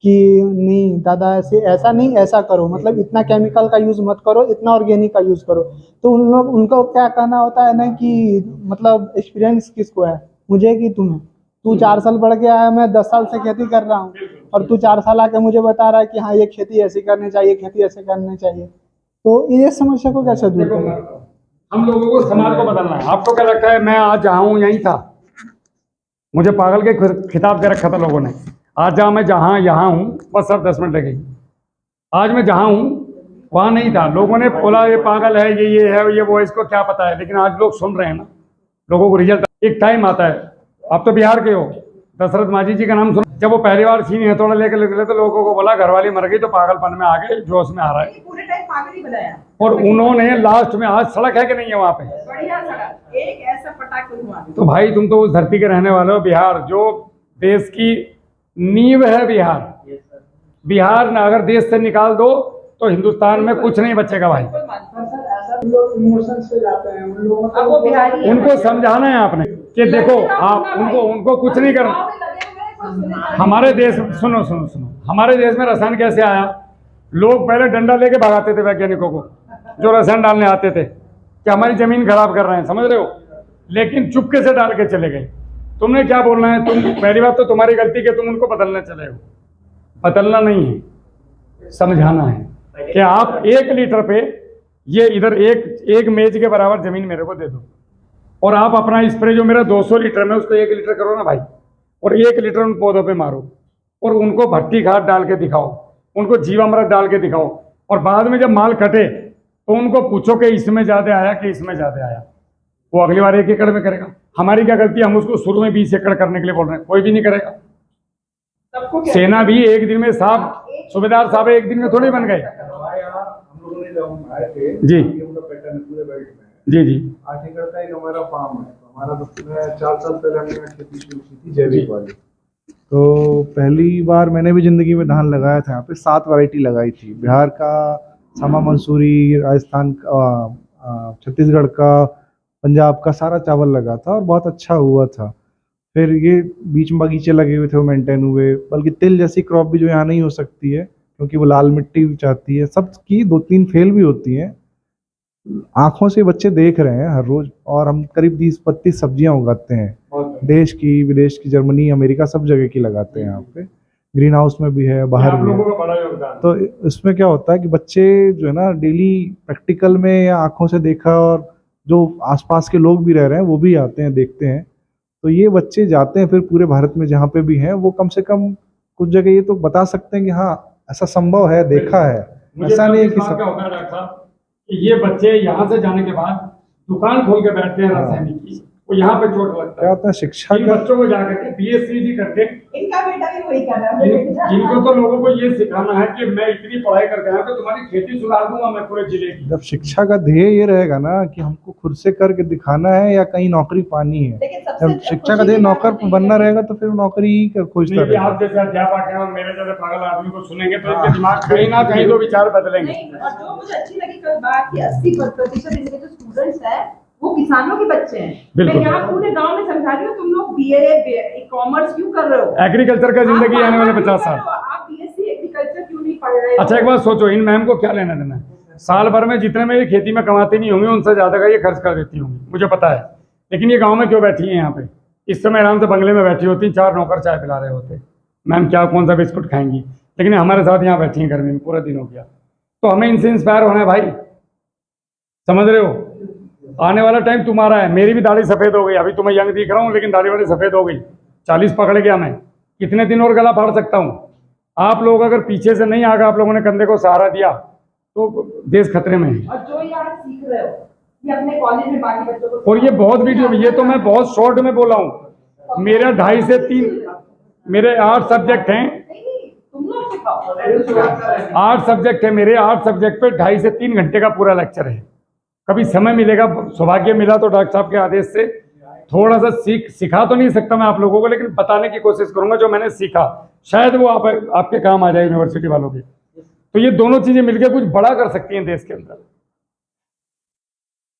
[SPEAKER 6] कि नहीं दादा ऐसे ऐसा नहीं, ऐसा करो, मतलब इतना केमिकल का यूज़ मत करो, इतना ऑर्गेनिक का यूज़ करो, तो उनको क्या कहना होता है ना कि मतलब एक्सपीरियंस किसको है, मुझे कि तुम्हें? तू 4 साल पढ़ के आया, मैं 10 साल से खेती कर रहा हूँ, और तू 4 साल आके मुझे बता रहा है कि हाँ ये खेती ऐसी करनी चाहिए, खेती ऐसे करनी चाहिए। तो ये समस्या को कैसे दूर
[SPEAKER 1] देखो,
[SPEAKER 6] करें?
[SPEAKER 1] हम लोगों को समाज को बदलना है। आपको क्या लगता है मैं आज जहाँ हूँ यहीं था? मुझे पागल के खिताब दे रखा था लोगों ने। आज जहाँ मैं जहाँ यहाँ हूँ, बस सब 10 मिनट लगेगी। आज मैं जहाँ हूँ वहाँ नहीं था। लोगों ने बोला ये पागल है, ये है, ये वो, इसको क्या पता है। लेकिन आज लोग सुन रहे हैं ना, लोगों को रिजल्ट। एक टाइम आता है, आप तो बिहार के हो, दशरथ मांझी जी का नाम सुना? जब वो पहली बार छीनी हथौड़ा लेकर निकले तो लोगों को बोला घरवाली मर गई, तो पागलपन में आ गए, जोश में आ रहा है।
[SPEAKER 4] पूरे टाइम पागल ही बनाया।
[SPEAKER 1] और उन्होंने लास्ट में, आज सड़क है कि नहीं है वहाँ पे?
[SPEAKER 4] बढ़िया सड़क, एक ऐसा पटाख हुआ।
[SPEAKER 1] तो भाई तुम तो उस धरती के रहने वाले हो, बिहार जो देश की नींव है। बिहार ना अगर देश से निकाल दो तो हिंदुस्तान में कुछ नहीं बचेगा भाई।
[SPEAKER 7] लोग इमोशंस पे जाते हैं, उन लोगों
[SPEAKER 4] अब वो बिहारी है।
[SPEAKER 1] उनको समझाना है आपने कि देखो आप उनको कुछ नहीं करना। हमारे देश, सुनो, हमारे देश में रसायन कैसे आया? लोग पहले डंडा लेके भगाते थे वैज्ञानिकों को जो रसायन डालने आते थे कि हमारी जमीन खराब कर रहे हैं, समझ रहे हो? लेकिन चुपके से डाल के चले गए। तुमने क्या बोलना है? तुम पहली बात तो तुम्हारी गलती कि तुम उनको बदलने चले हो। बदलना नहीं है, समझाना है कि आप 1 लीटर पे ये इधर एक मेज के बराबर जमीन मेरे को दे दो, और आप अपना स्प्रे जो मेरा 200 लीटर में उसको 1 लीटर करो ना भाई, और 1 लीटर उन पौधों पे मारो, और उनको भट्टी खाद डाल के दिखाओ। उनको जीवामृत डाल के दिखाओ, और बाद में जब माल कटे तो उनको पूछो कि इसमें ज़्यादा आया कि इसमें ज़्यादा आया। वो अगली बार 1 एकड़ में करेगा। हमारी क्या गलती है, हम उसको शुरू में 20 एकड़ करने के लिए बोल रहे हैं, कोई भी नहीं करेगा। सेना भी एक दिन में साहब, सूबेदार साहब एक दिन में थोड़ी बन गए।
[SPEAKER 3] हम लोगों ने जब आए थे
[SPEAKER 1] जी
[SPEAKER 3] पैटर्न पूरे बेल्ट में
[SPEAKER 1] जी जी
[SPEAKER 3] 8 एकड़ का एक हमारा फार्म है। तो हमारा तो 4 साल पहले हमने खेती शुरू की थी जैविक वाली। तो पहली बार मैंने भी जिंदगी में धान लगाया था। यहाँ पे 7 वैरायटी लगाई थी, बिहार का सामा मंसूरी, राजस्थान का, छत्तीसगढ़ का, पंजाब का सारा चावल लगा था और बहुत अच्छा हुआ था। फिर ये बीच में बगीचे लगे हुए थे, वो मेंटेन हुए। बल्कि तिल जैसी क्रॉप भी जो यहाँ नहीं हो सकती है क्योंकि वो लाल मिट्टी भी चाहती है, सब की 2-3 फेल भी होती हैं। आंखों से बच्चे देख रहे हैं हर रोज, और हम करीब 20-25 सब्जियां उगाते हैं, देश की, विदेश की, जर्मनी, अमेरिका, सब जगह की लगाते हैं। यहाँ पे ग्रीन हाउस में भी है, बाहर भी है। तो इसमें क्या होता है कि बच्चे जो है ना डेली प्रैक्टिकल में या आंखों से देखा, और जो आसपास के लोग भी रह रहे हैं वो भी आते हैं, देखते हैं। तो ये बच्चे जाते हैं फिर पूरे भारत में जहाँ पे भी हैं, वो कम से कम कुछ जगह ये तो बता सकते हैं कि हाँ ऐसा संभव है, देखा है। ऐसा नहीं है कि सब
[SPEAKER 1] होता है डॉक्टर साहब कि ये बच्चे यहाँ से जाने के बाद दुकान खोल के बैठते हैं रासायनिक की, वो यहाँ पे चोट लगता
[SPEAKER 3] क्या
[SPEAKER 1] है।
[SPEAKER 3] होता है, शिक्षा
[SPEAKER 1] इन
[SPEAKER 3] का
[SPEAKER 1] बच्चों को जाकर के BSc करके,
[SPEAKER 4] इनका बेटा भी वही कर रहा है।
[SPEAKER 1] जिनको तो लोगों को ये सिखाना है कि मैं इतनी पढ़ाई करके आया कि तुम्हारी खेती सुधार दूंगा मैं पूरे जिले की।
[SPEAKER 3] जब शिक्षा का ध्येय ये रहेगा ना कि हमको खुद से करके दिखाना है या कहीं नौकरी पानी है,
[SPEAKER 4] लेकिन सबसे
[SPEAKER 3] जब शिक्षा का ध्येय नौकर बनना रहेगा तो फिर नौकरी ही खोजता
[SPEAKER 1] नहीं,
[SPEAKER 3] रहेगा।
[SPEAKER 1] आप जैसे अध्यापक हैं और मेरे जैसे पागल आदमी को सुनेंगे तो इनके दिमाग कहीं ना कहीं तो विचार बदलेंगे।
[SPEAKER 4] नहीं, और जो मुझे अच्छी लगी कल बात कि 80% इनके जो स्टूडेंट्स हैं वो किसानों के बच्चे हैं। मैं
[SPEAKER 1] बिल्कुल।
[SPEAKER 4] यहाँ पूरे गांव में समझा रही हूँ, तुम लोग BA कॉमर्स क्यों कर रहे हो?
[SPEAKER 1] एग्रीकल्चर का जिंदगी आने वाले 50 साल।
[SPEAKER 4] आप BSc एग्रीकल्चर क्यों नहीं पढ़ रहे हो?
[SPEAKER 1] अच्छा एक बात सोचो, इन मैम को क्या लेना देना है? साल भर में जितने में ये खेती में कमाती नहीं होंगी उनसे ज्यादा का ये खर्च कर देती होंगी, मुझे पता है। लेकिन ये गाँव में क्यों बैठी है यहाँ पे? इस समय आराम से बंगले में बैठी होती, 4 नौकर चाय पिला रहे होते। मैम क्या कौन सा बिस्कुट खाएंगी, लेकिन हमारे साथ यहाँ बैठी हैं गर्मी में, पूरा दिन हो गया। तो हमें इनसे इंस्पायर होना है भाई, समझ रहे हो? आने वाला टाइम तुम्हारा है। मेरी भी दाढ़ी सफ़ेद हो गई, अभी तो मैं यंग दिख रहा हूँ लेकिन दाढ़ी वाड़ी सफ़ेद हो गई। 40 पकड़ गया मैं, कितने दिन और गला फाड़ सकता हूँ? आप लोग अगर पीछे से नहीं आकर आप लोगों ने कंधे को सहारा दिया तो देश खतरे में है।
[SPEAKER 4] और जो यार सीख रहे हो ये अपने कॉलेज में बाकी बच्चों को,
[SPEAKER 1] और ये बहुत वीडियो, ये तो मैं बहुत शॉर्ट में बोला हूँ। मेरा 2.5 से 3, मेरे 8 सब्जेक्ट हैं,
[SPEAKER 4] नहीं तुम लोग सिखाओ।
[SPEAKER 1] 8 सब्जेक्ट है मेरे, 8 सब्जेक्ट पे 2.5 से 3 घंटे का पूरा लेक्चर है। कभी समय मिलेगा, सौभाग्य मिला तो डॉक्टर साहब के आदेश से थोड़ा सा सिखा तो नहीं सकता मैं आप लोगों को, लेकिन बताने की कोशिश करूंगा जो मैंने सीखा, शायद वो आपके काम आ जाए यूनिवर्सिटी वालों के। तो ये दोनों चीजें मिलकर कुछ बड़ा कर सकती हैं देश के अंदर।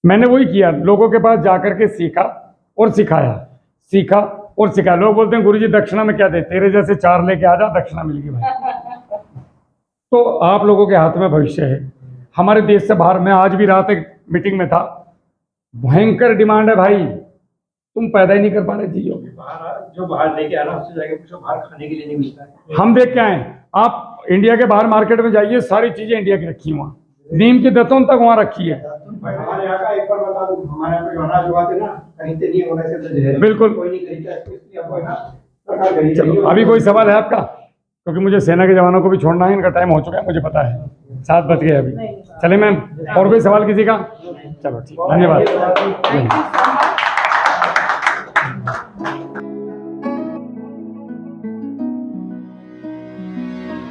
[SPEAKER 1] मैंने वही किया, लोगों के पास जाकर के सीखा और सिखाया, सीखा और सिखाया। लोग बोलते हैं गुरुजी दक्षिणा में क्या दे, तेरे जैसे 4 लेके आ जा, दक्षिणा मिल गई भाई। तो आप लोगों के हाथ में भविष्य है। हमारे देश से बाहर, मैं आज भी रात एक मीटिंग में था, भयंकर डिमांड है भाई, तुम पैदा ही नहीं कर पा रहे चीजों की।
[SPEAKER 9] जो बाहर लेके आ रहा है उससे जाके पूछो, बाहर खाने के लिए नहीं मिलता है।
[SPEAKER 1] हम देख के आए, आप इंडिया के बाहर मार्केट में जाइए, सारी चीजें इंडिया की रखी वहाँ, नीम की दतौन तक वहाँ रखी है।
[SPEAKER 9] हमारे यहाँ का एक बार बता दूं, हमारे यहाँ पे अनाज उगाते ना, खरीदते नहीं होने से
[SPEAKER 1] बिल्कुल।
[SPEAKER 9] कोई नहीं खरीदता, इसलिए आपको है ना सरकार खरीद रही है।
[SPEAKER 1] चलो अभी कोई सवाल है आपका? क्योंकि मुझे सेना के जवानों को भी छोड़ना है, इनका टाइम हो चुका है, मुझे पता है 7 बज गए अभी। चले मैम, और कोई सवाल किसी का? चलो ठीक, धन्यवाद।
[SPEAKER 4] Thank you so much.